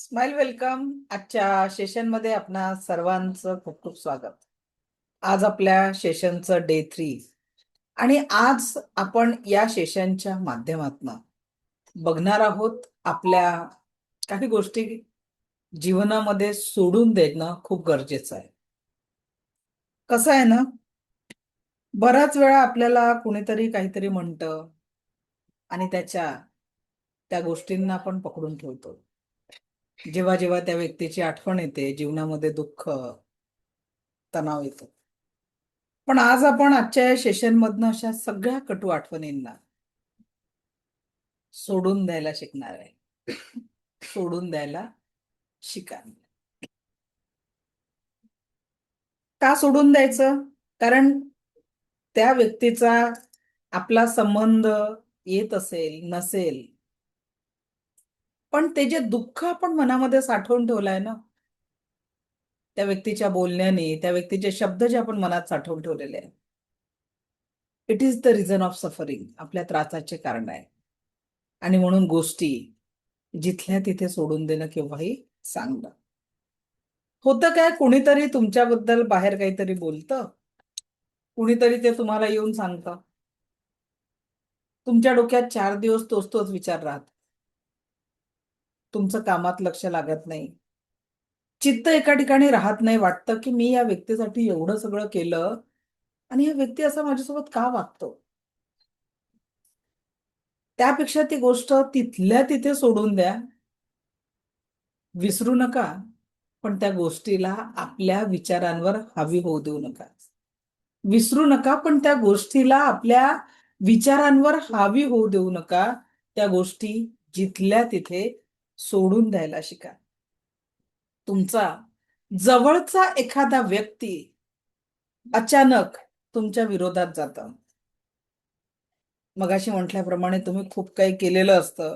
Smile welcome. आजच्या सेशनमध्ये आपणा सर्वांचं खूप खूप स्वागत. आज आपल्या सेशनचं डे 3 आणि आज आपण या सेशनच्या माध्यमातून बघणार आहोत आपल्या काही गोष्टी जीवनामध्ये सोडून देणं खूप गरजेचं आहे. कसं आहे ना, बराच वेळा आपल्याला कुणीतरी काहीतरी म्हणतं आणि त्या गोष्टींना आपण पकडून ठेवतो. जेव्हा जेव्हा त्या व्यक्तीची आठवण येते, जीवनामध्ये दुःख, तणाव येतो. पण आज आपण आजच्या या सेशन मधनं अशा सगळ्या कटू आठवणींना सोडून द्यायला शिकणार आहे. सोडून द्यायला शिका. का सोडून द्यायचं? कारण त्या व्यक्तीचा आपला संबंध येत असेल नसेल, पण ते जे दुःख आपण मनामध्ये साठवून ठेवलंय ना, त्या व्यक्तीच्या बोलण्याने, त्या व्यक्तीचे शब्द जे आपण मनात साठवून ठेवलेले आहे, it is the reason of suffering. आपल्या त्रासाचे कारण आहे. आणि म्हणून गोष्टी जिथल्या तिथे सोडून देणं केव्हाही चांगलं. होतं काय, कुणीतरी तुमच्याबद्दल बाहेर काहीतरी बोलतं, कुणीतरी ते तुम्हाला येऊन सांगतं. तुमच्या डोक्यात 4 दिवस तोच तोच विचार राहत. तुमचं कामात लक्ष लागत नाही. चित्त एका ठिकाणी राहत नाही. वाटतं की मी या व्यक्तीसाठी एवढं सगळं केलं आणि हा व्यक्ती असा माझ्यासोबत का वागतो. त्यापेक्षा ती गोष्ट तिथल्या तिथे सोडून द्या. विसरू नका, पण त्या गोष्टीला आपल्या विचारांवर हावी होऊ देऊ नका. विसरू नका, पण त्या गोष्टीला आपल्या विचारांवर हावी होऊ देऊ नका. त्या गोष्टी जिथल्या तिथे सोडून द्यायला शिका. तुमचा जवळचा एखादा व्यक्ती अचानक तुमच्या विरोधात जातं. मगाशी म्हटल्याप्रमाणे तुम्ही खूप काही केलेलं असतं,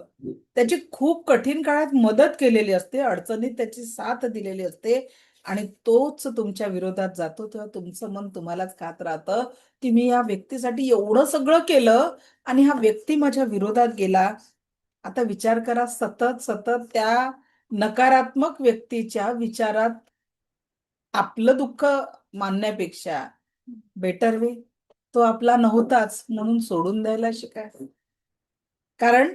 त्याची खूप कठीण काळात मदत केलेली असते, अडचणीत त्याची साथ दिलेली असते, आणि तोच तुमच्या विरोधात जातो, तेव्हा तुमचं मन तुम्हालाच खात राहतं की मी या व्यक्तीसाठी एवढं सगळं केलं आणि हा व्यक्ती माझ्या विरोधात गेला. आता विचार करा, सतत सतत त्या नकारात्मक व्यक्तीच्या विचारात आपलं दुःख मानण्यापेक्षा बेटर वे तो आपला नव्हताच म्हणून सोडून द्यायला शिका. कारण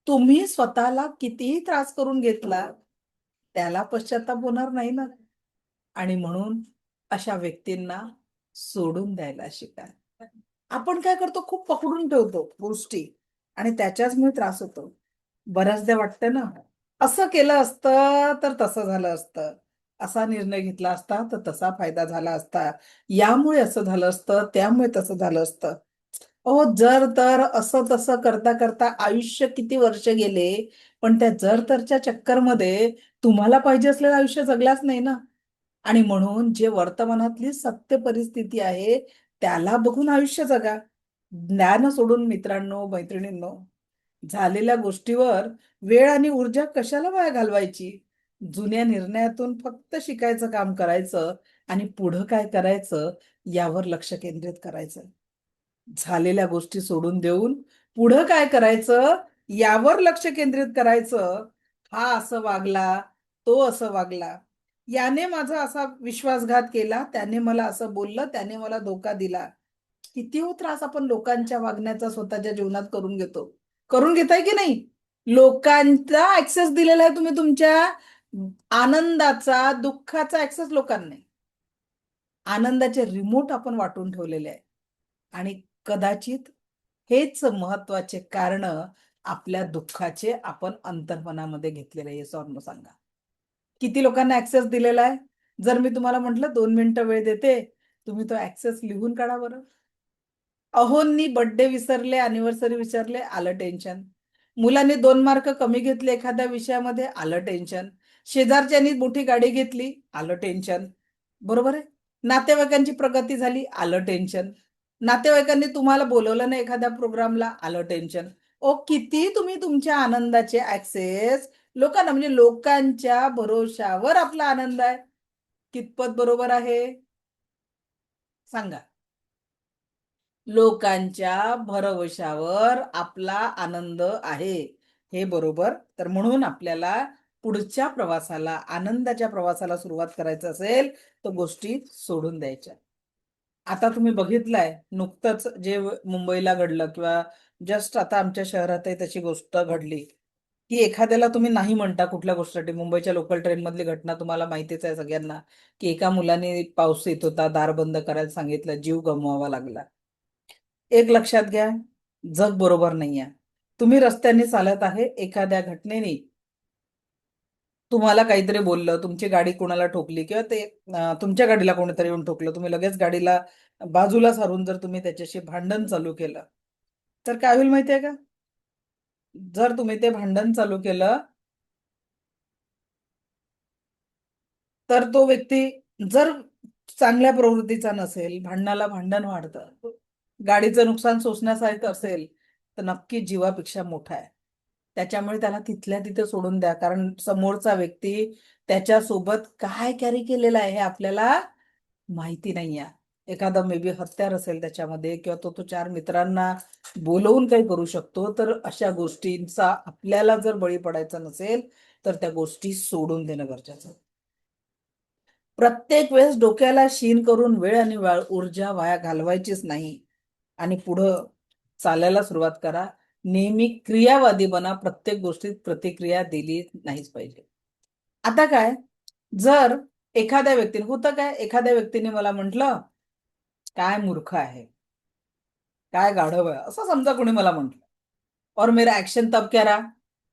तुम्ही स्वतःला कितीही त्रास करून घेतला, त्याला पश्चाताप होणार नाही ना. आणि म्हणून अशा व्यक्तींना सोडून द्यायला शिका. आपण काय करतो, खूप पकडून ठेवतो गोष्टी आणि त्याच्याचमुळे त्रास होतो. बऱ्याचदा वाटतं ना, असं केलं असतं तर तसं झालं असतं, असा निर्णय घेतला असता तर तसा फायदा झाला असता, यामुळे असं झालं असतं, त्यामुळे तसं झालं असतं. अहो, जर तर असं तसं करता करता आयुष्य किती वर्ष गेले, पण त्या जर तरच्या चक्करमध्ये तुम्हाला पाहिजे असलेलं आयुष्य जगलाच नाही ना. आणि म्हणून जे वर्तमानातली सत्य परिस्थिती आहे, त्याला बघून आयुष्य जगा. ज्ञान सोडून मित्रांनो, मैत्रिणींनो, झालेल्या गोष्टीवर वेळ आणि ऊर्जा कशाला वाया घालवायची. जुन्या निर्णयातून फक्त शिकायचं काम करायचं आणि पुढं काय करायचं यावर लक्ष केंद्रित करायचं. झालेल्या गोष्टी सोडून देऊन पुढं काय करायचं यावर लक्ष केंद्रित करायचं. हा असं वागला, तो असं वागला, याने माझा असा विश्वासघात केला, त्याने मला असं बोललं, त्याने मला धोका दिला. किती हो त्रास आपण लोकांच्या वागण्याचा स्वतःच्या जीवनात करून घेतो. करून घेताय की नाही? लोकांचा ऍक्सेस दिलेला आहे तुम्ही, तुमच्या आनंदाचा, दुःखाचा ऍक्सेस लोकांनी. आनंदाचे रिमोट आपण वाटून ठेवलेले आहे. आणि कदाचित हेच महत्वाचे कारण आपल्या दुःखाचे आपण अंतर्मनामध्ये घेतलेले आहे. सॉर्म सांगा, किती लोकांना ऍक्सेस दिलेला आहे. जर मी तुम्हाला म्हटलं 2 मिनिटं वेळ देते, तुम्ही तो ऍक्सेस लिहून काढा बरं. अहोंनी बर्थडे विसरले, अॅनिव्हर्सरी विसरले, आलं टेन्शन. मुलांनी 2 मार्क कमी घेतले एखाद्या विषयामध्ये, आलं टेन्शन. शेजारच्यांनी मोठी गाडी घेतली, आलं टेन्शन. बरोबर आहे. नातेवाईकांची प्रगती झाली, आलं टेन्शन. नातेवाईकांनी तुम्हाला बोलवलं नाही एखाद्या प्रोग्रामला, आलं टेन्शन. ओ, किती तुम्ही तुमच्या आनंदाचे ऍक्सेस लोकांना, म्हणजे लोकांच्या भरोशावर आपला आनंद आहे. कितपत बरोबर आहे सांगा? लोकांच्या भरवशावर आपला आनंद आहे, हे बरोबर? तर म्हणून आपल्याला पुढच्या प्रवासाला, आनंदाच्या प्रवासाला सुरुवात करायचं असेल तर गोष्टी सोडून द्यायच्या. आता तुम्ही बघितलंय नुकतंच जे मुंबईला घडलं किंवा जस्ट आता आमच्या शहरातही तशी गोष्ट घडली, की एखाद्याला तुम्ही नाही म्हणता कुठल्या गोष्टीसाठी. मुंबईच्या लोकल ट्रेन मधली घटना तुम्हाला माहितीच आहे सगळ्यांना, की एका मुलाने, पाऊस येत होता, दार बंद करायला सांगितलं, जीव गमवावा लागला. एक लक्षात घ्या, जग बरोबर नाहीये. तुम्ही रस्त्याने चालत आहे, एखाद्या घटनेने तुम्हाला काहीतरी बोललं, तुमची गाडी कोणाला ठोकली किंवा ते तुमच्या गाडीला कोणीतरी येऊन ठोकलं, तुम्ही लगेच गाडीला बाजूला सारून जर तुम्ही त्याच्याशी भांडण चालू केलं, तर काय होईल माहितीये का? जर तुम्ही ते भांडण चालू केलं, तर तो व्यक्ती जर चांगल्या प्रवृत्तीचा नसेल, भांडणाला भांडण वाढतं, गाडीचं नुकसान सोसण्यासारखं असेल, तर नक्की जीवापेक्षा मोठा आहे. त्याच्यामुळे त्याला तिथल्या तिथे सोडून द्या, कारण समोरचा व्यक्ती त्याच्यासोबत काय कॅरी केलेलं आहे हे आपल्याला माहिती नाहीये. एखादा मे बी हत्यार असेल त्याच्यामध्ये, किंवा तो तो चार मित्रांना बोलवून काही करू शकतो. तर अशा गोष्टींचा आपल्याला जर बळी पडायचा नसेल, तर त्या गोष्टी सोडून देणं गरजेचं आहे. प्रत्येक वेळेस डोक्याला शीन करून वेळ आणि ऊर्जा वाया घालवायचीच नाही, आणि पुढं चालायला सुरुवात करा. नेहमी क्रियावादी बना, प्रत्येक गोष्टीत प्रतिक्रिया दिली नाहीच पाहिजे. आता काय, जर एखाद्या व्यक्तीने, होतं काय, एखाद्या व्यक्तीने मला म्हटलं, काय मूर्ख आहे, काय गाढव आहे, असं समजा कोणी मला म्हटलं, और मेरा ऍक्शन तब क्या रहा,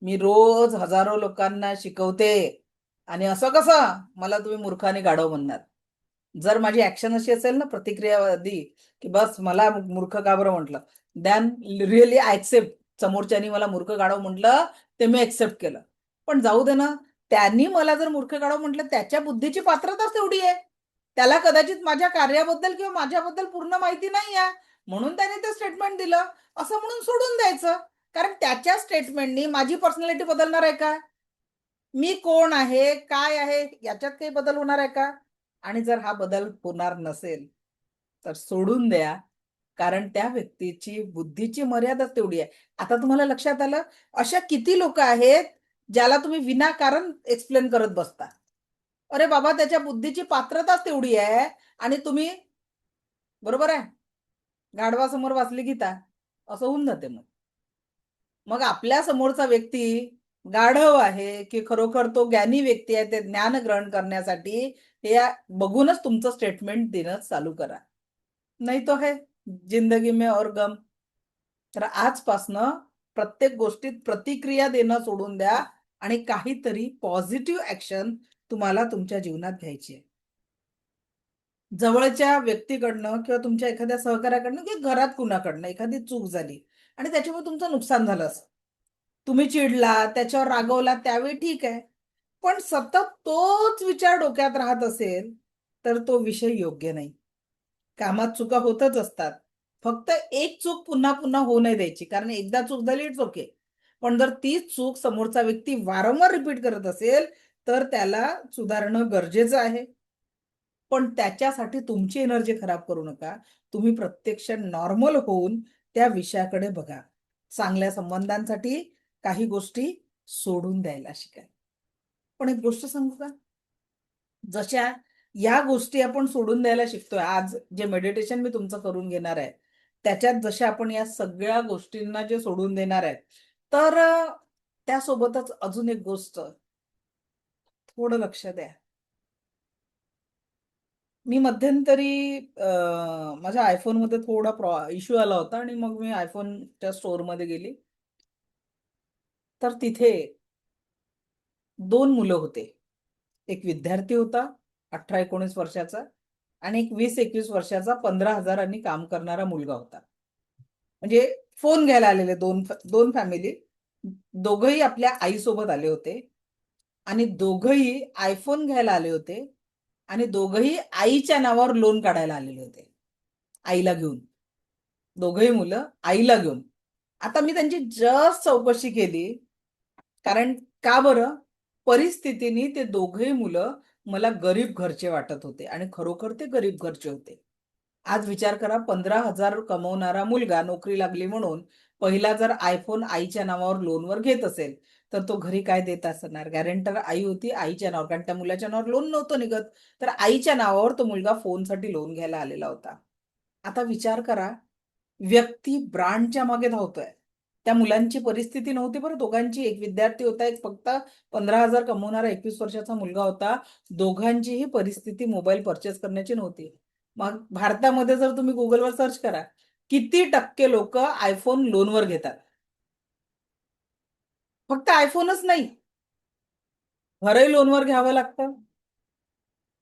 मी रोज हजारो लोकांना शिकवते, आणि असं कसं मला तुम्ही मूर्ख आणि गाढव म्हणणार. जर माझी ऍक्शन अशी असेल ना, प्रतिक्रियावादी, की बस मला मूर्ख का बरं म्हटलं, दॅन रिअली आय एक्सेप्ट. समोरच्यानी मला मूर्ख गाढव म्हटलं, ते मी एक्सेप्ट केलं. पण जाऊ दे ना, त्यांनी मला जर मूर्ख गाढव म्हटलं, त्याच्या बुद्धीची पात्रताच तेवढी आहे. त्याला कदाचित माझ्या कार्याबद्दल किंवा माझ्याबद्दल पूर्ण माहिती नाही आहे, म्हणून त्याने ते स्टेटमेंट दिलं, असं म्हणून सोडून द्यायचं. कारण त्याच्या स्टेटमेंटनी माझी पर्सनॅलिटी बदलणार आहे का? मी कोण आहे, काय आहे, याच्यात काही बदल होणार आहे का? आणि जर हा बदल होणार नसेल, तर सोडून द्या. कारण त्या व्यक्तीची बुद्धीची मर्यादा तेवढी आहे. आता तुम्हाला लक्षात आलं, अशा किती लोक आहेत ज्याला तुम्ही विनाकारण एक्सप्लेन करत बसता. अरे बाबा, त्याच्या बुद्धीची पात्रताच तेवढी आहे, आणि तुम्ही, बरोबर आहे, गाढवासमोर वाचली गीता, असं होऊन जाते मग. मग आपल्या समोरचा व्यक्ती गाढव आहे की खरोखर तो ज्ञानी व्यक्ती आहे, ते ज्ञान ग्रहण करण्यासाठी हे बघूनच तुमचं स्टेटमेंट देणं चालू करा. नाही तो है जिंदगी में और गम. तर आजपासनं प्रत्येक गोष्टीत प्रतिक्रिया देणं सोडून द्या, आणि काहीतरी पॉझिटिव्ह ऍक्शन तुम्हाला तुमच्या जीवनात घ्यायची आहे. जवळच्या व्यक्तीकडनं किंवा तुमच्या एखाद्या सहकार्याकडनं किंवा घरात कुणाकडनं एखादी चूक झाली आणि त्याच्यामुळे तुमचं नुकसान झालं असं. तुम्ही चिडला, त्याच्यावर रागवला, त्यावेळी ठीक आहे. पण सतत तोच विचार डोक्यात राहत असेल, तर तो विषय योग्य नाही. कामात चुका होतच असतात. फक्त एक चूक पुन्हा पुन्हा होऊ नाही द्यायची. कारण एकदा चूक झाली, इट्स ओके. पण जर तीच चूक समोरचा व्यक्ती वारंवार रिपीट करत असेल, तर त्याला सुधारणं गरजेचं आहे. पण त्याच्यासाठी तुमची एनर्जी खराब करू नका. तुम्ही प्रत्यक्ष नॉर्मल होऊन त्या विषयाकडे बघा. चांगल्या संबंधांसाठी काही गोष्टी सोडून द्यायला शिका. पण एक गोष्ट सांगू का? जशा या गोष्टी आपण सोडून द्यायला शिकतोय, आज जे मेडिटेशन मी तुमचं करून घेणार आहे, त्याच्यात जशा आपण या सगळ्या गोष्टींना जे सोडून देणार आहे, तर त्यासोबतच अजून एक गोष्ट, थोडं लक्ष द्या. मी मध्यंतरी माझ्या आयफोनमध्ये थोडा इश्यू आला होता, आणि मग मी आयफोनच्या स्टोअरमध्ये गेली. तर तिथे दोन मुलं होते. एक विद्यार्थी होता 18-19 वर्षाचा, आणि एक 20-21 वर्षाचा 15,000 काम करणारा मुलगा होता. म्हणजे फोन घ्यायला आलेले दोन दोन फॅमिली, दोघंही आपल्या आईसोबत आले होते, आणि दोघंही आयफोन घ्यायला आले होते, आणि दोघंही आईच्या नावावर लोन काढायला आलेले होते, आईला घेऊन. दोघंही मुलं आईला घेऊन. आता मी त्यांची जस्ट चौकशी केली, कारण का बरं, परिस्थितीने ते दोघंही मुलं मला गरीब घरचे वाटत होते, आणि खरोखर ते गरीब घरचे होते. आज विचार करा, 15,000 कमवणारा मुलगा नोकरी लागली म्हणून पहिला जर आयफोन आईच्या नावावर लोनवर घेत असेल, तर तो घरी काय देत असणार? गॅरेंटर आई होती, आईच्या नावावर, कारण त्या मुलाच्या नावावर लोन नव्हतं निघत, तर आईच्या नावावर तो मुलगा फोनसाठी लोन घ्यायला आलेला होता. आता विचार करा, व्यक्ती ब्रँडच्या मागे धावतोय. त्या मुलांची परिस्थिती नव्हती बरं, दोघांची, एक विद्यार्थी होता, एक फक्त 15,000 कमवणारा 21 वर्षाचा मुलगा होता. दोघांचीही परिस्थिती मोबाईल परचेस करण्याची नव्हती. मग भारतामध्ये जर तुम्ही गुगलवर सर्च करा, किती टक्के लोक आयफोन लोनवर घेतात? फक्त आयफोनच नाही, घरही लोनवर घ्यावं लागतं.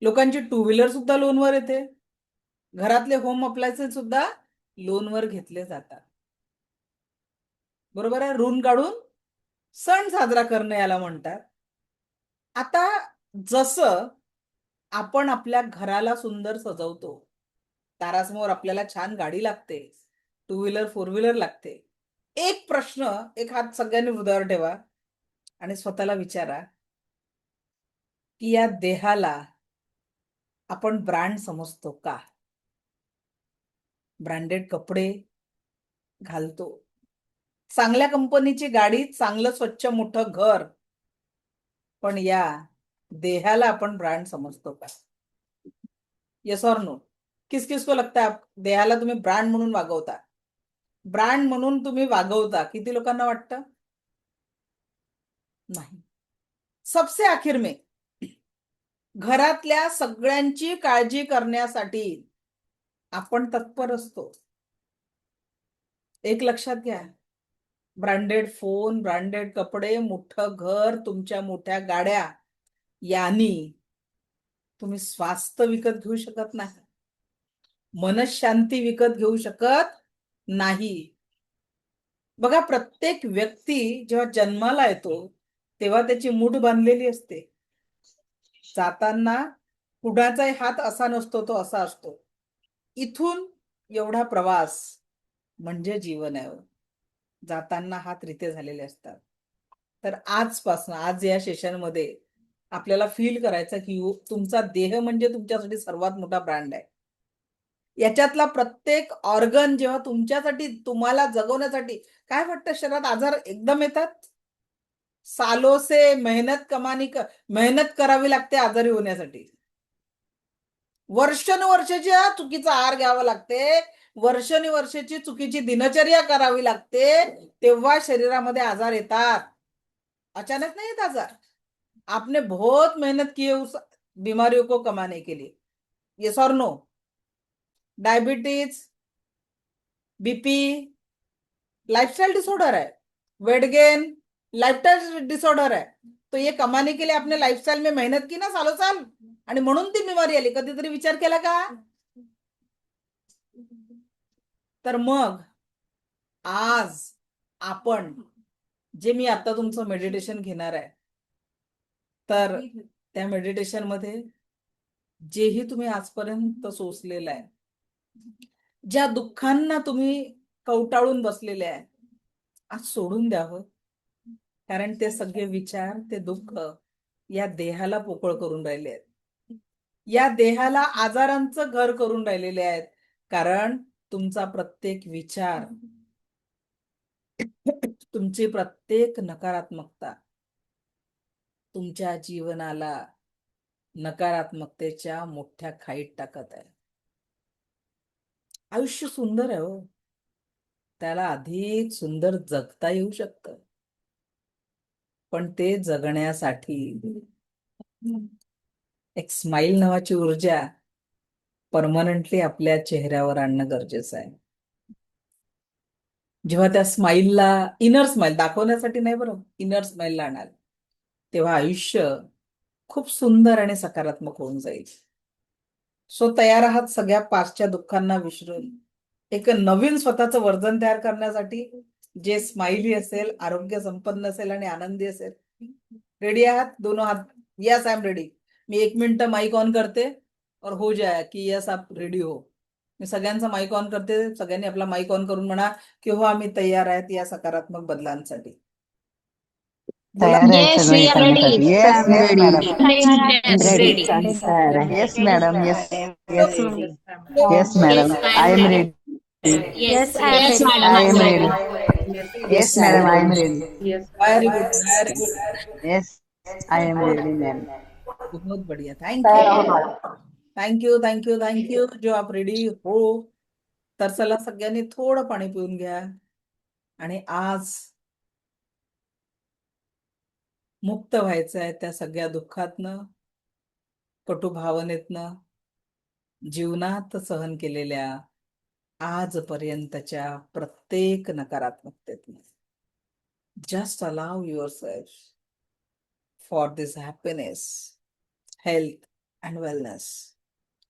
लोकांची टू व्हीलर सुद्धा लोनवर येते. घरातले होम अप्लायन्सेस सुद्धा लोनवर घेतले जातात. बरोबर आहे? ऋण काढून सण साजरा करणं याला म्हणतात. आता जसं आपण आपल्या घराला सुंदर सजवतो, दारासमोर आपल्याला छान गाडी लागते, टू व्हीलर फोर व्हीलर लागते, एक प्रश्न, एक हात सगळ्यांनी हृदयावर ठेवा आणि स्वतःला विचारा की या देहाला आपण ब्रँड समजतो का? ब्रँडेड कपडे घालतो, चांगल्या कंपनीची गाडी, चांगलं स्वच्छ मोठं घर, पण या देहाला आपण ब्रँड समजतो का? Yes or no? किस किस को लगता है देहाला तुम्ही ब्रँड म्हणून वागवता? ब्रँड म्हणून तुम्ही वागवता, किती लोकांना वाटतं? नाही. सबसे आखिर में, घरातल्या सगळ्यांची काळजी करण्यासाठी आपण तत्पर असतो. एक लक्षात घ्या, ब्रँडेड फोन, ब्रँडेड कपडे, मोठं घर, तुमच्या मोठ्या गाड्या, यांनी तुम्ही स्वास्थ्य विकत घेऊ शकत नाही, मनशांती विकत घेऊ शकत नाही. बघा, प्रत्येक व्यक्ती जेव्हा जन्माला येतो तेव्हा त्याची मूठ बांधलेली असते. जाताना कुणाचाही हात असा नसतो, तो असा असतो. इथून एवढा प्रवास म्हणजे जीवन आहे. जाताना हात रिते झालेले असतात. तर आजपासून, आज या सेशनमध्ये आपल्याला फील करायचं की तुमचा देह म्हणजे तुमच्यासाठी सर्वात मोठा ब्रँड आहे. याच्यातला प्रत्येक ऑर्गन जेव्हा तुमच्यासाठी, तुम्हाला जगवण्यासाठी, काय वाटतं, शरीरात आजार एकदम येतात? सालों से मेहनत करावी लागते आजारी होण्यासाठी. वर्षानुवर्षाची चुकीचा आहार घ्यावा लागते, वर्षानुवर्षाची चुकीची दिनचर्या करावी लागते, तेव्हा शरीरामध्ये आजार येतात. अचानक नहीं येत आजार. आपने बहुत मेहनत की है उस बीमारियों को कमाने के लिए. येस और no? Diabetes, BP lifestyle disorder है, वेट गेन लाइफस्टाइल डिसऑर्डर है. तो ये कमाने के लिए आपने लाइफस्टाइल में मेहनत की ना सालों साल, आणि म्हणून ती बिमारी आली. कधीतरी विचार केला का? तर मग आज आपण, जे मी आता तुमचं मेडिटेशन घेणार आहे, तर त्या मेडिटेशन मध्ये जेही तुम्ही आजपर्यंत सोसलेलं आहे, ज्या दुःखांना तुम्ही कवटाळून बसलेले आहे, आज सोडून द्यावं. कारण ते सगळे विचार, ते दुःख या देहाला पोकळ करून राहिले आहेत, या देहाला आजारांचं घर करून राहिलेले आहेत. कारण तुमचा प्रत्येक विचार, तुमची प्रत्येक नकारात्मकता तुमच्या जीवनाला नकारात्मकतेच्या मोठ्या खाईत टाकत आहे. आयुष्य सुंदर आहे हो, त्याला अधिक सुंदर जगता येऊ शकतं, पण ते जगण्यासाठी एक स्माइल नावाची ऊर्जा परमनंटली आपल्या चेहऱ्यावर आणणं गरजेचं आहे. जेव्हा त्या स्माइलला, इनर स्माइल दाखवण्यासाठी नाही बरं, इनर स्माइल आणाल, तेव्हा आयुष्य खूप सुंदर आणि सकारात्मक होऊन जाईल. सो तयार आहात सगळ्या पास्टच्या दुःखांना विसरून एक नवीन स्वतःचं वर्जन तयार करण्यासाठी, जे स्माइली असेल, आरोग्य संपन्न असेल आणि आनंदी असेल? रेडी आहात? दोनों हात. Yes, I am ready. मी 1 मिनिट माइक ऑन करते और हो जाए की यस आप रेडी हो. मी सगळ्यांचा माइक ऑन करते, सगळ्यांनी आपला माइक ऑन करून म्हणा की हो आम्ही तयार आहेत या सकारात्मक बदलांसाठी. बोला. तयार आहे Yes, सगळे we हे are ready. करण्यासाठी. Yes yes madam. Yes, ready. ready. तयार आहे. Yes madam. Yes yes Yes, yes madam. Yes, I I am am ready. Ready. Yes, Yes, I am yes, ready. madam, I I am am ready. ready. Yes, madam. I am ready. Very good, very good. Yes, I am ready, ma'am. बहुत बढ़िया. Thank you, thank you, thank you, thank you. जो आप ready हो, तर चला सगळ्यांनी थोडं पाणी पिऊन घ्या आणि आज मुक्त व्हायचं आहे त्या सगळ्या दुःखातनं, कटू भावनेतनं, जीवनात सहन केलेल्या आजपर्यंतच्या प्रत्येक नकारात्मकतेतनं. Just allow yourself for this happiness, health and wellness.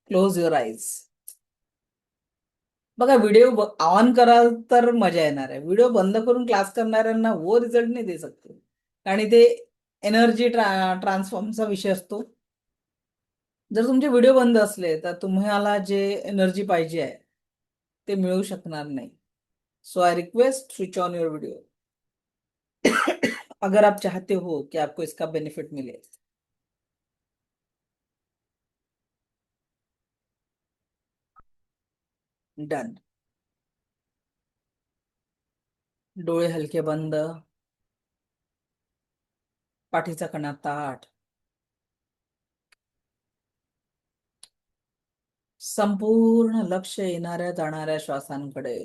Close your eyes. बघा, व्हिडिओ ऑन कराल तर मजा येणार आहे. व्हिडिओ बंद करून क्लास करणाऱ्यांना वो रिझल्ट नाही दे सकते, आणि ते एनर्जी ट्रान्सफॉर्मचा विषय असतो. जर तुमचे व्हिडिओ बंद असले तर तुम्हाला जे एनर्जी पाहिजे आहे ते मिळू शकणार नाही. So I request, switch on your video अगर आप चाहते हो कि आपको इसका बेनिफिट मिले. डन. डोळे हलके बंद, पाठीचा कणा ताठ, संपूर्ण लक्ष येणाऱ्या जाणाऱ्या श्वासांकडे.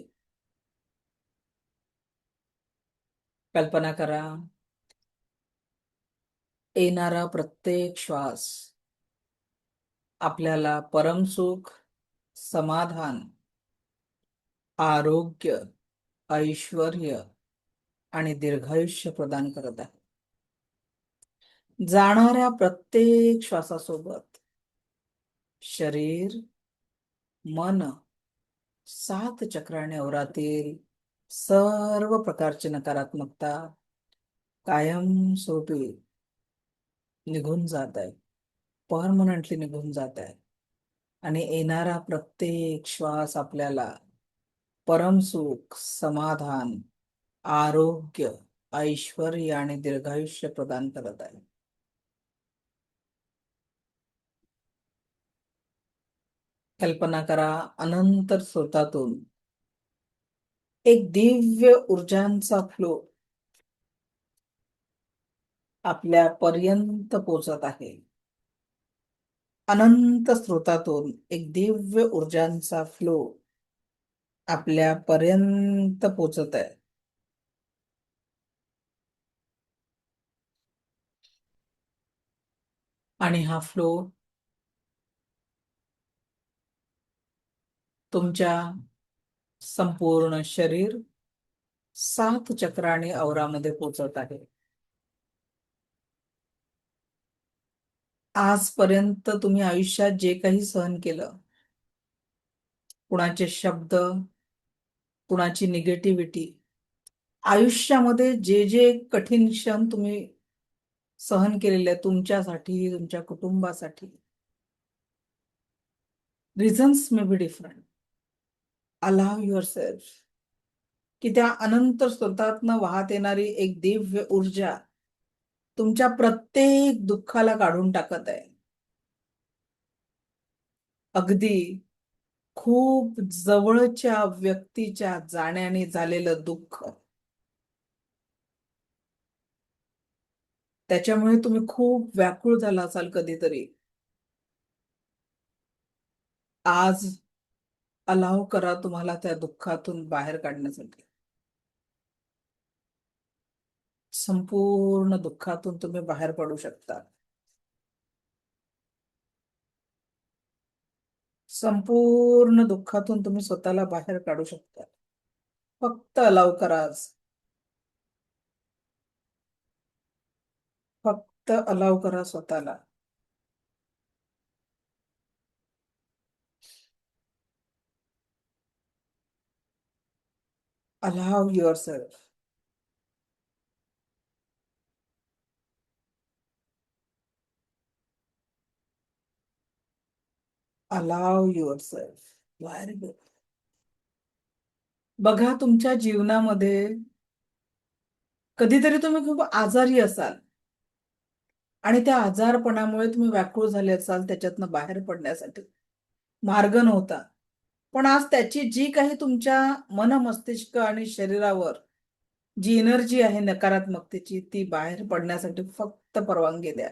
कल्पना करा, येणारा प्रत्येक श्वास आपल्याला परमसुख, समाधान, आरोग्य, ऐश्वर्य आणि दीर्घायुष्य प्रदान करत आहे. जाणाऱ्या प्रत्येक श्वासासोबत शरीर, मन, 7 चक्राने अवरातील सर्व प्रकारची नकारात्मकता कायमस्वरूपी निघून जात आहे, परमनंटली निघून जात आहे. आणि येणारा प्रत्येक श्वास आपल्याला परमसुख, समाधान, आरोग्य, ऐश्वर्य आणि दीर्घायुष्य प्रदान करत आहे. कल्पना करा, अनंत स्रोतातून एक दिव्य ऊर्जांचा फ्लो आपल्या पर्यंत पोचत आहे. अनंत स्रोतातून एक दिव्य ऊर्जांचा फ्लो आपल्या पर्यंत पोचत आहे. आणि हा फ्लो तुमच्या संपूर्ण शरीर, 7 चक्राने औरामध्ये पोचत आहे. आजपर्यंत तुम्ही आयुष्यात जे काही सहन केलं, कुणाचे शब्द, कुणाची निगेटिव्हिटी, आयुष्यामध्ये जे जे कठीण क्षण तुम्ही सहन केलेले तुमच्यासाठी, तुमच्या कुटुंबासाठी, reasons may be different. Allow your self की त्या अनंत स्रोतातनं वाहत येणारी एक दिव्य ऊर्जा तुमच्या प्रत्येक दुःखाला काढून टाकत आहे. अगदी खूप जवळच्या व्यक्तीच्या जाण्याने झालेलं दुःख, त्याच्यामुळे तुम्ही खूप व्याकुळ झाला असाल कधीतरी. आज अलाव करा तुम्हाला त्या दुःखातून बाहेर काढण्यासाठी. संपूर्ण दुःखातून तुम्ही बाहेर पडू शकता. संपूर्ण दुःखातून तुम्ही स्वतःला बाहेर काढू शकता. फक्त अलाव करा आज. फक्त अलाव करा स्वतःला. Allow your self. Allow your self. Very good. बघा, तुमच्या जीवनामध्ये कधीतरी तुम्ही खूप आजारी असाल आणि त्या आजारपणामुळे तुम्ही व्याकुळ झाले असाल त्याच्यातनं बाहेर पडण्यासाठी. मार्ग नव्हता. पण आज त्याची जी काही तुमच्या मन, मस्तिष्क आणि शरीरावर जी एनर्जी आहे नकारात्मकतेची ती बाहेर पडण्यासाठी फक्त परवानगी द्या.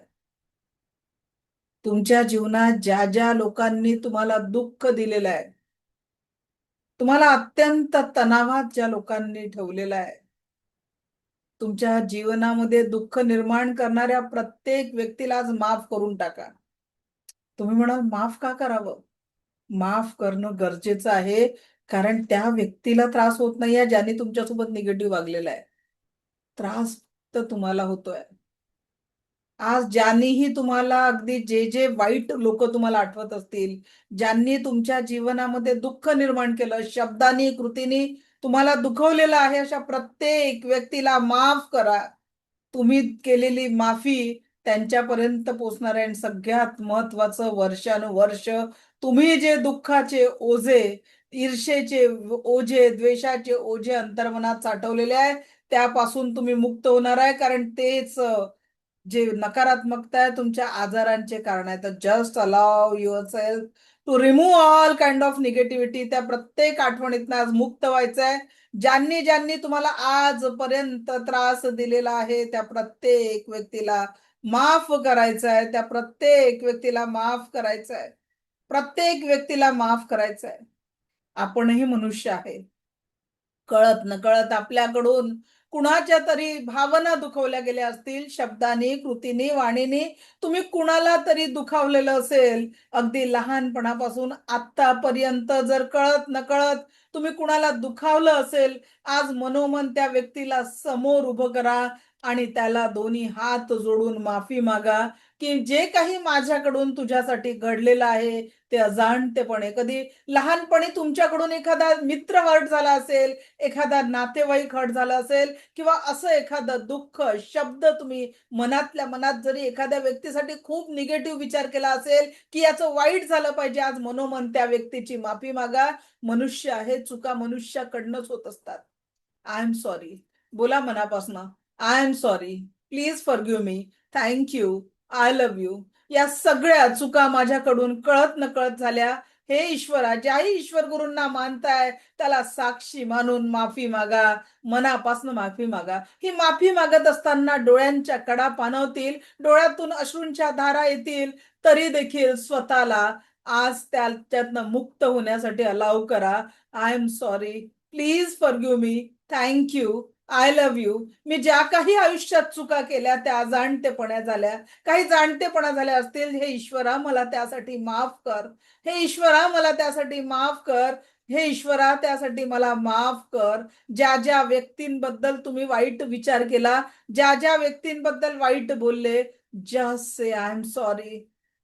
तुमच्या जीवनात ज्या ज्या लोकांनी तुम्हाला दुःख दिलेलं आहे, तुम्हाला अत्यंत तणावात ज्या लोकांनी ठेवलेलं आहे, तुमच्या जीवनामध्ये दुःख निर्माण करणाऱ्या प्रत्येक व्यक्तीला आज माफ करून टाका. तुम्ही म्हणाल माफ का करावं? माफ करणं गरजेचं आहे, कारण त्या व्यक्तीला त्रास होत नाहीये ज्याने तुमच्यासोबत निगेटिव्ह वागलेला आहे. त्रास तर तुम्हाला होतोय. आज ज्यांनीही तुम्हाला अगदी जे जे वाईट लोक तुम्हाला आठवत असतील, ज्यांनी तुमच्या जीवनामध्ये दुःख निर्माण केलं, शब्दांनी कृतीने तुम्हाला दुखवलेलं आहे, अशा प्रत्येक व्यक्तीला माफ करा. तुम्ही केलेली माफी त्यांच्यापर्यंत पोहोचणार आहे. आणि सगळ्यात महत्वाचं, वर्षानुवर्ष तुम्ही जे दुःखाचे ओझे, ईर्षेचे ओझे, द्वेषाचे ओझे अंतर्मनात साठवलेले आहे, त्यापासून तुम्ही मुक्त होणार आहे. कारण तेच जे नकारात्मकता आहे तुमच्या आजारांचे कारण आहे. तर just allow yourself to remove all kind of negativity. त्या प्रत्येक आठवणीतनं आज मुक्त व्हायचं आहे. ज्यांनी ज्यांनी तुम्हाला आजपर्यंत त्रास दिलेला आहे त्या प्रत्येक व्यक्तीला माफ करायचं आहे. त्या प्रत्येक व्यक्तीला माफ करायचं आहे. प्रत्येक व्यक्तीला माफ करायचं आहे. आपणही मनुष्य आहे. कळत नकळत आपल्याकडून कुणाच्या तरी भावना दुखवल्या गेल्या असतील, शब्दांनी, कृतीने, वाणीने तुम्ही कुणाला तरी दुखावलेलं असेल. अगदी लहानपणापासून आतापर्यंत जर कळत नकळत तुम्ही कुणाला दुखावलं असेल, आज मनोमन त्या व्यक्तीला समोर उभं करा आणि त्याला दोन्ही हात जोडून माफी मागा, की जे काही माझ्याकडून तुझ्यासाठी घडलेलं आहे ते अजाणतेपणे, कधी लहानपणी तुमच्याकडून एखादा मित्र हर्ट झाला असेल, एखादा नातेवाईक हट झाला असेल, किंवा असं एखादं दुःख शब्द तुम्ही मनातल्या मनात जरी एखाद्या व्यक्तीसाठी खूप निगेटिव्ह विचार केला असेल, की याचं वाईट झालं पाहिजे, आज मनोमन त्या व्यक्तीची माफी मागा. मनुष्य आहे, चुका मनुष्याकडनंच होत असतात. I am sorry. बोला मनापासनं, I am sorry, please forgive me, thank you, I love you. या सगळ्या चुका माझ्याकडून कळत नकळत झाल्या. हे ईश्वरा, ज्याही ईश्वर गुरूंना मानताय त्याला साक्षी मानून माफी मागा. मनापासून माफी मागा. ही माफी मागत असताना डोळ्यांच्या कडा पाणवतील, डोळ्यातून अश्रूंच्या धारा येतील, तरी देखील स्वतःला आज त्याच्यातनं मुक्त होण्यासाठी अलाव करा. I am sorry, please forgive me, thank you, I love you. मी ज्या काही आयुष्यात चुका केल्या त्या जाणतेपणा झाल्या, काही जाणतेपणा झाल्या असतील, हे ईश्वरा मला त्यासाठी माफ कर. हे ईश्वरा मला त्यासाठी माफ कर. हे ईश्वरा त्यासाठी मला माफ कर. ज्या ज्या व्यक्तींबद्दल तुम्ही वाईट विचार केला, ज्या ज्या व्यक्तींबद्दल वाईट बोलले, just say I am sorry,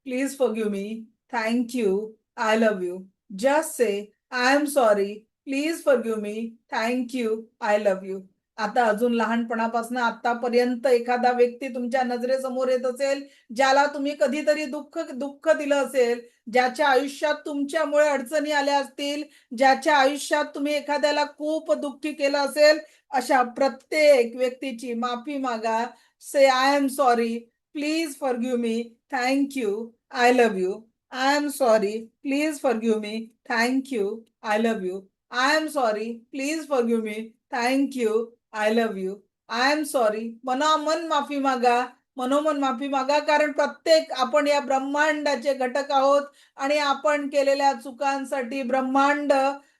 please forgive me, thank you, I love you. Just say I am sorry, please forgive me, thank you, I love you. आता अजून लहानपणापासून आतापर्यंत एखादा व्यक्ती तुमच्या नजरेसमोर येत असेल, ज्याला तुम्ही कधीतरी दुःख दुःख दिलं असेल, ज्याच्या आयुष्यात तुमच्यामुळे अडचणी आल्या असतील, ज्याच्या आयुष्यात तुम्ही एखाद्याला खूप दुःखी केलं असेल, अशा प्रत्येक व्यक्तीची माफी मागा. Say I am sorry, please forgive me, thank you, I love you. I am sorry, please forgive me, thank you, I love you. I am sorry, please forgive me, thank you, I love you. I am sorry. मनामन माफी मागा. मनोमन माफी मागा. कारण प्रत्येक आपण या ब्रह्मांडाचे घटक आहोत आणि आपण केलेल्या चुकांसाठी ब्रह्मांड,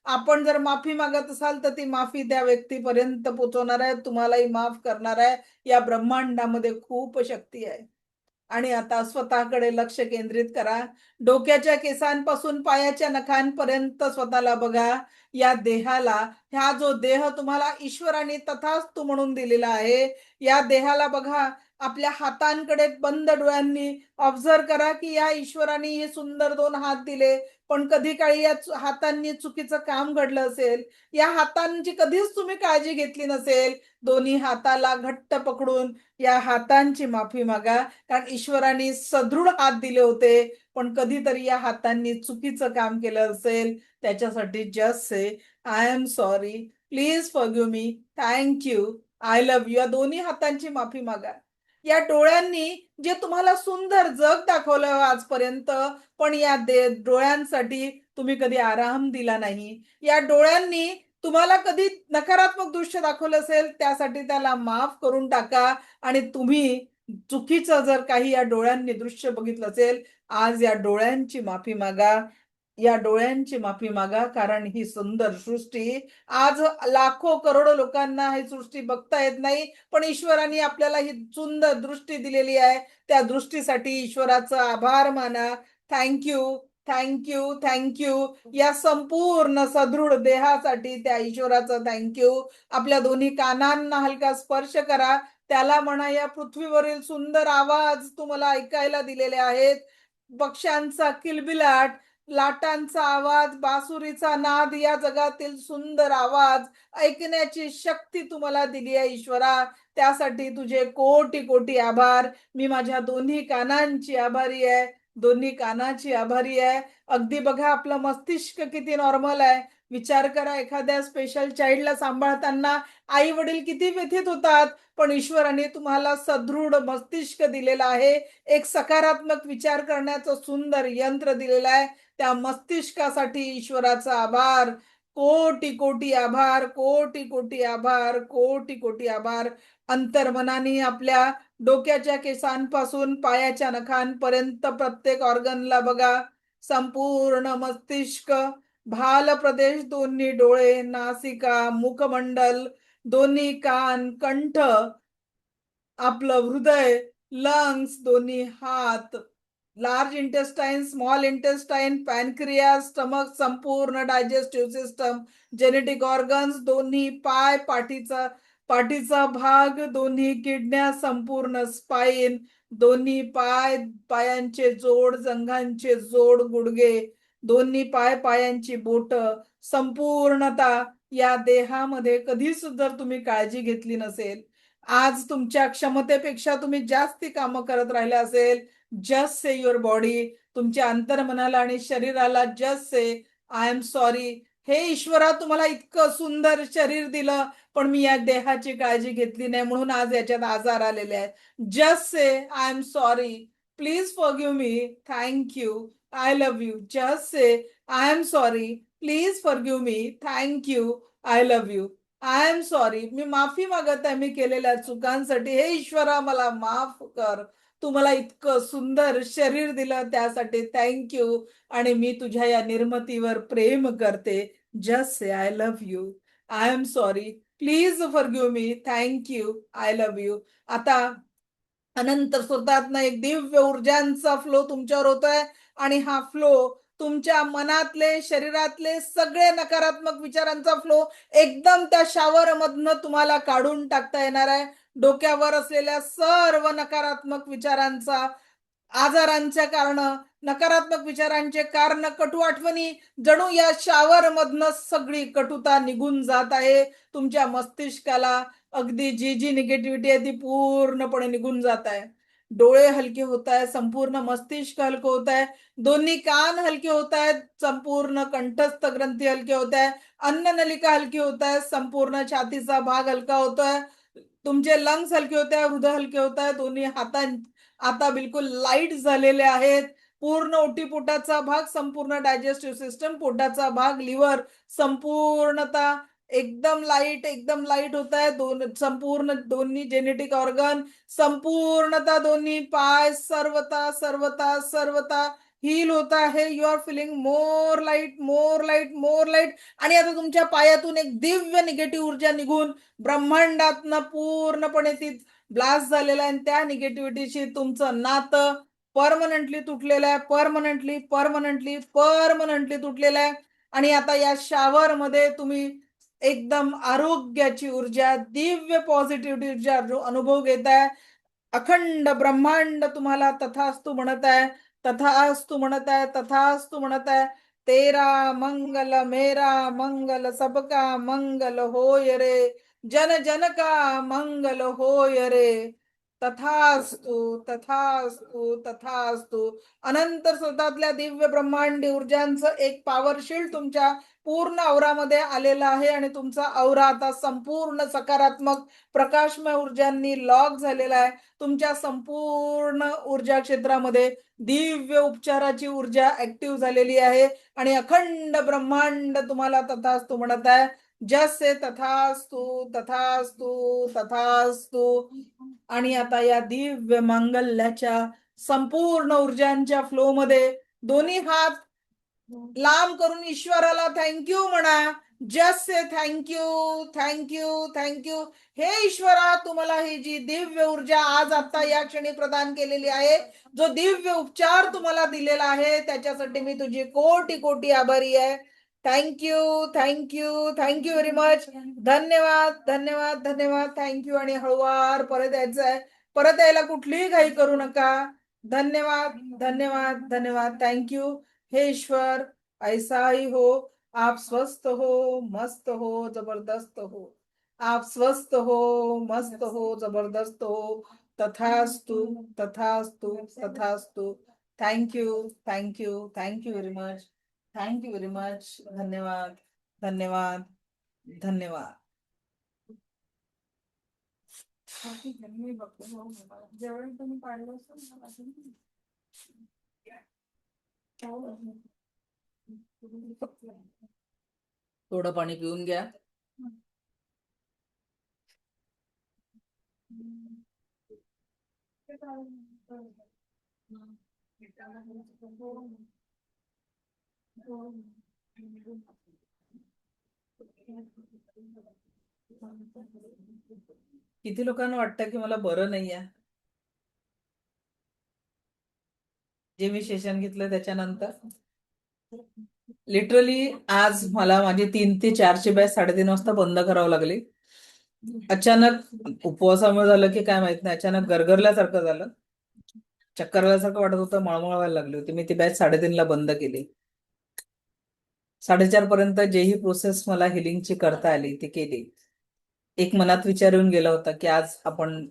आपण जर माफी मागत असाल तर ती माफी त्या व्यक्तीपर्यंत पोहोचवणार आहे, तुम्हालाही माफ करणार आहे. या ब्रह्मांडामध्ये खूप शक्ती आहे. आणि आता स्वतःकडे लक्ष केंद्रित करा. डोक्याच्या केसांपासून पायाच्या नखांपर्यंत स्वतःला बघा. या देहाला, हा जो देह तुम्हाला ईश्वराने तथास्तु म्हणून दिलेला आहे, या देहाला बघा. आपल्या हातांकडे बंद डोळ्यांनी ऑब्झर्व करा की या ईश्वराने हे सुंदर दोन हात दिले, पण कधी काळी या हातांनी चुकीचं काम घडलं असेल, या हातांची कधीच तुम्ही काळजी घेतली नसेल. दोन्ही हाताला घट्ट पकडून या हातांची माफी मागा. कारण ईश्वराने सदृढ हात दिले होते, पण कधीतरी या हातांनी चुकीचं काम केलं असेल, त्याच्यासाठी just say I am sorry, please forgive me, thank you, I love you. या दोन्ही हातांची माफी मागा. या डोळ्यांनी जे तुम्हाला सुंदर जग दाखवलं आजपर्यंत, पण या डोळ्यांसाठी तुम्ही कधी आराम दिला नाही. या डोळ्यांनी तुम्हाला कधी नकारात्मक दृश्य दाखवलं असेल त्यासाठी त्याला माफ करून टाका. आणि तुम्ही चुकीचं जर काही या डोळ्यांनी दृश्य बघितलं असेल, आज या डोळ्यांची माफी मागा. या डोळ्यांची माफी मागा, कारण ही सुंदर सृष्टी आज लाखो करोडो लोकांना ही सृष्टी बघता येत नाही, पण ईश्वराने आपल्याला ही सुंदर दृष्टी दिलेली आहे. त्या दृष्टीसाठी ईश्वराचा आभार माना. Thank you, thank you, thank you. या संपूर्ण सदृढ देहासाठी त्या ईश्वराचं थँक्यू. आपल्या दोन्ही कानांना हलका स्पर्श करा. त्याला म्हणा, या पृथ्वीवरील सुंदर आवाज तुम्हाला ऐकायला दिलेले आहेत. पक्ष्यांचा किलबिलाट, लाटांचा आवाज, बासुरीचा नाद, या जगातील सुंदर आवाज ऐकण्याची शक्ती तुम्हाला दिली आहे ईश्वरा. त्यासाठी तुझे कोटी कोटी आभार. मी माझ्या दोन्ही कानांची आभारी आहे, दोन्ही कानाची आभारी आहे. अगदी बघा, आपलं मस्तिष्क किती नॉर्मल आहे. विचार करा, एखाद्या स्पेशल चाइल्डला सांभाळताना आई वडील किती व्यथित होतात, पण ईश्वराने तुम्हाला सदृढ मस्तिष्क दिलेलं आहे. एक सकारात्मक विचार करण्याचं सुंदर यंत्र दिलेलं आहे. त्या मस्तिष्कासाठी ईश्वराचा आभार. कोटी कोटी आभार, कोटी कोटी आभार, कोटी कोटी आभार. अंतर्मनाने आपल्या डोक्याच्या केसांपासून पायाच्या नखांपर्यंत प्रत्येक ऑर्गनला बघा. संपूर्ण मस्तिष्क, भाल प्रदेश, दोन्ही डोळे, नासिका, मुखमंडल, दोन्ही कान, कंठ, आपलं हृदय, लंग्स, दोन्ही हात, large intestine, small intestine, pancreas, stomach, संपूर्ण डायजेस्टिव्ह सिस्टम, जेनेटिक ऑर्गन्स, दोन्ही पाय, पाठीचा भाग, दोन्ही किडन्या, संपूर्ण स्पाइन, दोन्ही पाय, पायांचे जोड, जंघांचे जोड, गुडघे, दोन्ही पाय, पायांची बोट, संपूर्णता या देहामध्ये कधीच जर तुम्ही काळजी घेतली नसेल, आज तुमच्या क्षमतेपेक्षा तुम्ही जास्ती कामं करत राहिले असेल, जस्ट से युअर बॉडी. तुमच्या अंतर्मनाला आणि शरीराला just say I am sorry. हे ईश्वरा, तुम्हाला इतकं सुंदर शरीर दिलं, पण मी या देहाची काळजी घेतली नाही, म्हणून आज याच्यात आजार आलेले आहेत. Just say I am sorry. Please forgive me. Thank you. I love you. Just say I am sorry. Please forgive me. Thank you. I love you. I am sorry. मी माफी मागत आहे मी केलेल्या चुकांसाठी. हे ईश्वरा, मला माफ कर. तू मला इतकं सुंदर शरीर दिलं, त्यासाठी थँक्यू. आणि मी तुझ्या या निर्मितीवर प्रेम करते. Just say I love you. I am sorry. Please forgive me. Thank you. I love you. आता अनंत स्रोतातनं एक दिव्य ऊर्जांचा फ्लो तुमच्यावर होतोय, आणि हा फ्लो तुमच्या मनातले, शरीरातले सगळे नकारात्मक विचारांचा फ्लो एकदम त्या शावर मधनं तुम्हाला काढून टाकता येणार आहे. डोक्यावर असलेल्या सर्व नकारात्मक विचारांचा, आजारांच्या कारण, नकारात्मक विचारांचे कारण, कटू आठवणी, जणू या शावर मधनं सगळी कटुता निघून जात आहे. तुमच्या मस्तिष्काला अगदी जी जी निगेटिव्हिटी आहे ती पूर्णपणे निघून जात आहे. डोळे हलके होत आहे, संपूर्ण मस्तिष्क हलकं होत आहे, दोन्ही कान हलके होत आहेत, संपूर्ण कंठस्थ ग्रंथी हलके होत आहे, अन्ननलिका हलकी होत आहे, संपूर्ण छातीचा भाग हलका होतोय, तुमचे लंग्स हलके होत आहे, हृदय हलके होत आहे, दोन्ही हातां आता बिलकुल लाईट झालेले आहेत. पूर्ण ओटीपोटाचा भाग, संपूर्ण डायजेस्टिव्ह सिस्टम, पोटाचा भाग, लिव्हर, संपूर्णता एकदम लाईट, एकदम लाईट होत आहे. संपूर्ण दोन्ही जेनेटिक ऑर्गन, संपूर्णता, दोन्ही पाय, सर्वता सर्वता सर्वता हील होत आहे. You are feeling more light, more light, more light. आणि आता तुमच्या पायातून एक दिव्य निगेटिव्ह ऊर्जा निघून ब्रह्मांडातनं पूर्णपणे ती ब्लास्ट झालेला आहे. आणि त्या निगेटिव्हिटीशी तुमचं नातं परमनंटली तुटलेलं आहे, परमनंटली परमनंटली परमनंटली तुटलेलं आहे. आणि आता या शावर मध्ये तुम्ही एकदम आरोग्याची ऊर्जा, दिव्य पॉझिटिव्हिटी ऊर्जा अनुभव घेताय. अखंड ब्रह्मांड तुम्हाला तथास्तु म्हणत आहे, तथास्तु म्हणत आहे, तथास्तु म्हणत आहे. तेरा मंगल मेरा मंगल सबका मंगल होय रे, जन जन का मंगल होय रे. तथास्तु, तथास्तु, तथास्तु. अनंत स्रोतातल्या दिव्य ब्रह्मांडी ऊर्जांचं एक पॉवरशील्ड तुमच्या पूर्ण औरामध्ये आलेलं आहे, आणि तुमचा औरा आता संपूर्ण सकारात्मक प्रकाशमय ऊर्जांनी लॉक झालेला आहे. तुमच्या संपूर्ण ऊर्जा क्षेत्रामध्ये दिव्य उपचाराची ऊर्जा ऍक्टिव्ह झालेली आहे, आणि अखंड ब्रह्मांड तुम्हाला तथास्तु म्हणत आहे. जसे तथास्तु तथास्तु तथास्तु. आणि आता या दिव्य मांगल्याच्या संपूर्ण ऊर्जांच्या फ्लो मध्ये दोन्ही हात लांब करून ईश्वराला थँक्यू म्हणा. Just say thank you thank you thank you. हे ईश्वरा, तुम्हाला ही जी दिव्य ऊर्जा आज आता या क्षणी प्रदान केलेली आहे, जो दिव्य उपचार तुम्हाला दिलेला आहे, त्याच्यासाठी मी तुझी कोटी कोटी आभारी आहे. Thank you thank you thank you very much. धन्यवाद धन्यवाद धन्यवाद. थँक्यू. आणि हळूवार परत यायचं आहे. परत यायला कुठलीही घाई करू नका. धन्यवाद धन्यवाद धन्यवाद. थँक्यू. हे ईश्वर, ऐसा ही हो. आप स्वस्थ हो, मस्त हो, जबरदस्त हो. आप स्वस्थ हो, मस्त हो, जबरदस्त हो. तथास्तु तथास्तु तथास्तु. Thank you thank you thank you very much. Thank you very much. धन्यवाद धन्यवाद धन्यवाद. जेवण तुम्ही पाडलं थोडं पाणी पिऊन घ्या. किती लोकांना वाटतं की मला बरं नाही आहे? जे मी सेशन घेतलं त्याच्यानंतर लिटरली आज मला माझी 3 ते 4ची बॅच 3:30 वाजता बंद करावं लागली. अचानक उपवासामुळे झालं की काय माहित नाही, अचानक गरगरल्यासारखं झालं, चक्कर आल्यासारखं वाटत होतं, मळमळ व्हायला लागली होती. मी ती बॅच 3:30ला बंद केली. 4:30 पर्यंत जेही प्रोसेस मला हिलिंगची करता आली ती केली. एक मनात विचार येऊन गेला होता की आज आपण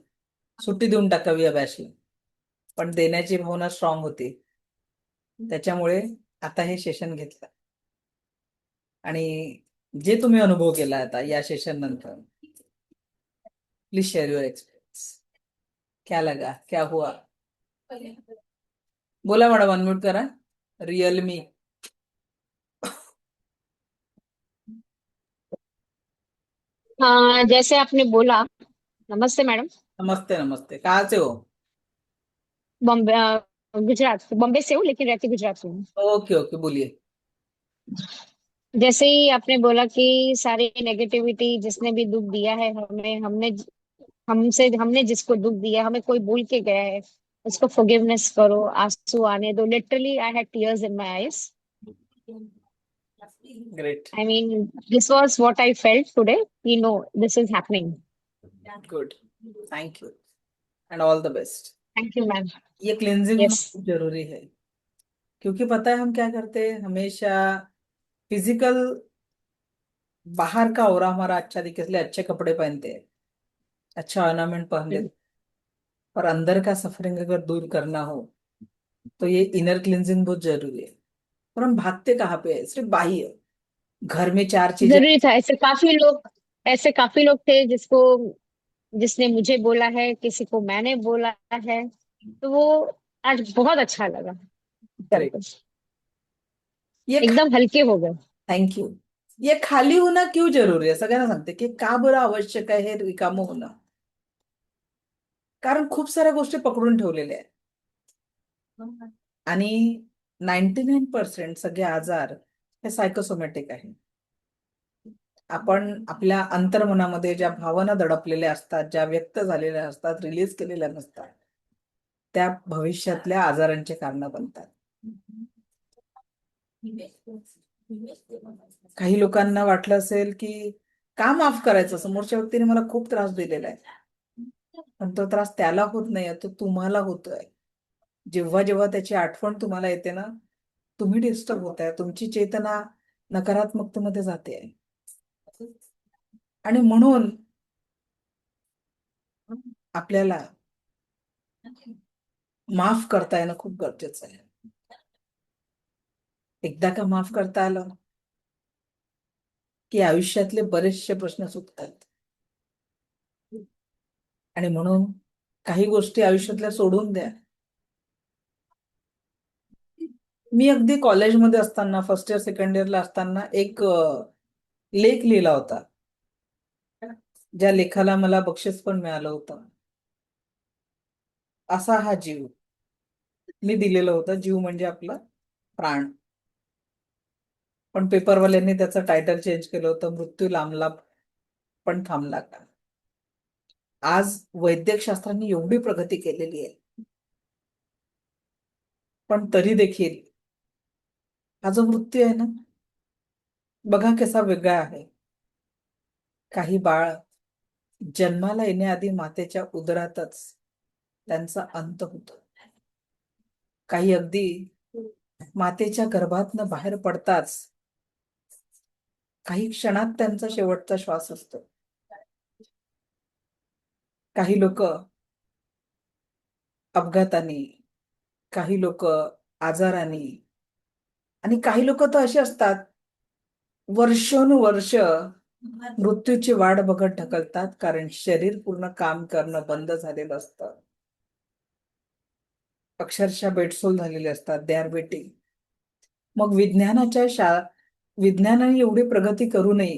सुट्टी देऊन टाकावी या बॅचला, पण देण्याची भावना स्ट्रॉंग होती. त्याच्यामुळे आता हे सेशन घेतलं. आणि जे तुम्ही अनुभव केला आता या सेशन नंतर, प्लीज शेअर युअर एक्सपिरियन्स. क्या लगा, क्या हुआ? बोला मॅडम, अनम्यूट करा. रिअलमी. हाँ, जैसे आपने बोला। नमस्ते मैडम। नमस्ते नमस्ते. कहाँ से हो? बॉम्बे, गुजरात से। बॉम्बे से हूँ लेकिन रहती गुजरात में हूँ। ओके ओके, बोलिए. जैसे ही आपने बोला कि सारी नेगेटिविटी जिसने भी दुख दिया है हमें, हमने जिसको दुख दिया, हमें कोई भूल के गया है, उसको फॉरगिवनेस करो, आंसू आने दो। Literally I had tears in my eyes. Great. I mean this was what I felt today. You know this is happening. Good. Thank you and all the best. Thank you ma'am. ये cleansing होना yes. खूब जरूरी है, क्योंकि पता है हम क्या करते हैं, हमेशा फिजिकल बाहर का हो रहा हमारा अच्छा दिखे इसलिए अच्छे कपड़े पहनते हैं, अच्छा ऑर्नामेंट पहन लेते हैं, पर अंदर का सफरिंग अगर दूर करना हो तो ये इनर क्लिनजिंग बहुत जरूरी है. और हम भागते कहाँ पे है, सिर्फ बाहर. घर में 4 चीजें. जरूरी था। ऐसे काफी लोग थे जिसने मुझे बोला है, किसी को मैंने बोला है, तो वो आज बहुत अच्छा लगा करेक्ट. करके। ये एकदम हल्के हो गए। Thank you. ये खाली होणं क्यों जरुरी आहे, सगळ्यांना सांगते की का बरं आवश्यक आहे हे रिकामं होणं. कारण खूप साऱ्या गोष्टी पकडून ठेवलेल्या आहेत. आणि 99% सगळे आजार हे सायकोसोमॅटिक आहे. आपण आपल्या अंतर्मनामध्ये ज्या भावना दडपलेल्या असतात, ज्या व्यक्त झालेल्या असतात, रिलीज केलेल्या नसतात, त्या भविष्यातल्या आजारांचे कारण बनतात. काही लोकांना वाटलं असेल की का माफ करायचं, समोरच्या व्यक्तीने मला खूप त्रास दिलेला आहे, पण तो त्रास त्याला होत नाही, तो तुम्हाला होतोय. जेव्हा जेव्हा त्याची आठवण तुम्हाला येते ना, तुम्ही डिस्टर्ब होताय, तुमची चेतना नकारात्मकतेमध्ये जाते. आणि म्हणून आपल्याला माफ करता येणं खूप गरजेचं आहे. एकदा का माफ करता आलं की आयुष्यातले बरेचसे प्रश्न सुटतात. आणि म्हणून काही गोष्टी आयुष्यातल्या सोडून द्या. मी अगदी कॉलेजमध्ये असताना, फर्स्ट इयर सेकंड इयरला असताना एक लेख लिहिला होता, ज्या लेखाला मला बक्षीस पण मिळालं होतं. असा हा जीव मी दिलेलं होतं. जीव म्हणजे आपला प्राण. पण पेपरवाल्यांनी त्याचं टायटल चेंज केलं होतं, मृत्यू लांबला पण थांबला का. आज वैद्यकशास्त्राने एवढी प्रगती केलेली आहे, पण तरी देखील हा जो मृत्यू आहे ना, बघा कसा वेगळा आहे. काही बाळ जन्माला येण्याआधी मातेच्या उदरातच त्यांचा अंत होतो. काही अगदी मातेच्या गर्भातनं बाहेर पडताच काही क्षणात त्यांचा शेवटचा श्वास असतो. काही लोक अपघाताने, काही लोक आजाराने, आणि काही लोक तर असे असतात वर्षानुवर्ष मृत्यूची वाट बघत ढकलतात, कारण शरीर पूर्ण काम करणं बंद झालेलं असतं. अक्षरशः बेडसोल झालेले असतात. They are waiting. मग विज्ञानाने एवढी प्रगती करू नये,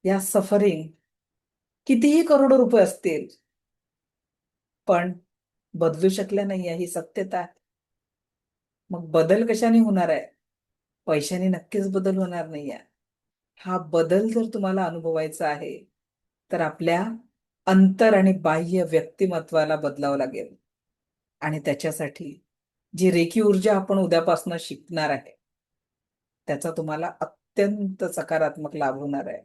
या सफरिंग कितीही करोडो रुपये असतील, पण बदलू शकल्या नाही ही सत्यता आहे. मग बदल कशाने होणार आहे? पैशाने नक्कीच बदल होणार नाहीये. हा बदल जर तुम्हाला अनुभवायचा आहे, तर आपल्या अंतर आणि बाह्य व्यक्तिमत्वाला बदलावं लागेल. आणि त्याच्यासाठी जी रेखी ऊर्जा आपण उद्यापासून शिकणार आहे, त्याचा तुम्हाला अत्यंत सकारात्मक लाभ होणार आहे.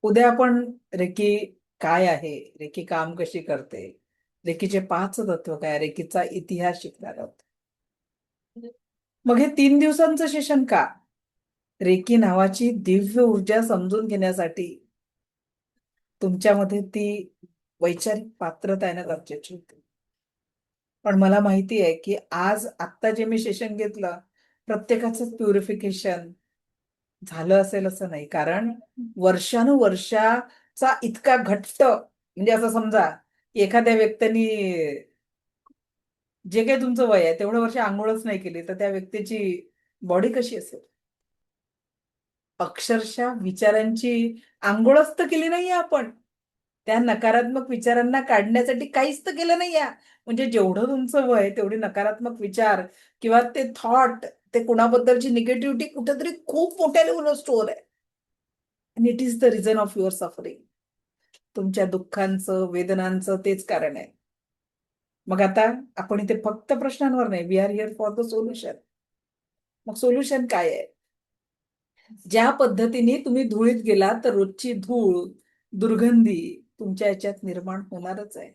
उद्या आपण रेकी काय आहे, रेकी काम कशी करते, रेकीचे 5 तत्व काय, रेकीचा इतिहास शिकणार आहोत. मग हे 3 दिवसांचं सेशन का? रेकी नावाची दिव्य ऊर्जा समजून घेण्यासाठी तुमच्यामध्ये ती वैचारिक पात्रता येणं गरजेची होती. पण मला माहिती आहे की आज आत्ता जे मी सेशन घेतलं, प्रत्येकाचं प्युरिफिकेशन झालं असेल असं नाही. कारण वर्षानुवर्षाचा इतका घट्ट, म्हणजे असं समजा एखाद्या व्यक्तीने जे काही तुमचं वय आहे तेवढं वर्ष आंघोळच नाही केली, तर त्या व्यक्तीची बॉडी कशी असेल? अक्षरशः विचारांची आंघोळच तर केली नाहीये आपण. त्या नकारात्मक विचारांना काढण्यासाठी काहीच तर केलं नाहीये. म्हणजे जेवढं तुमचं वय तेवढे नकारात्मक विचार किंवा ते थॉट, ते कुणाबद्दलची निगेटिव्हिटी कुठेतरी खूप मोठ्या लेवलवर स्टोअर आहे. आणि it is the reason of your suffering. तुमच्या दुःखांचं, वेदनांचं तेच कारण आहे. मग आता आपण इथे फक्त प्रश्नांवर नाही, we are here for the solution. मग सोल्युशन काय आहे? ज्या पद्धतीने तुम्ही धुळीत गेला तर रोजची धूळ, दुर्गंधी तुमच्या याच्यात निर्माण होणारच आहे.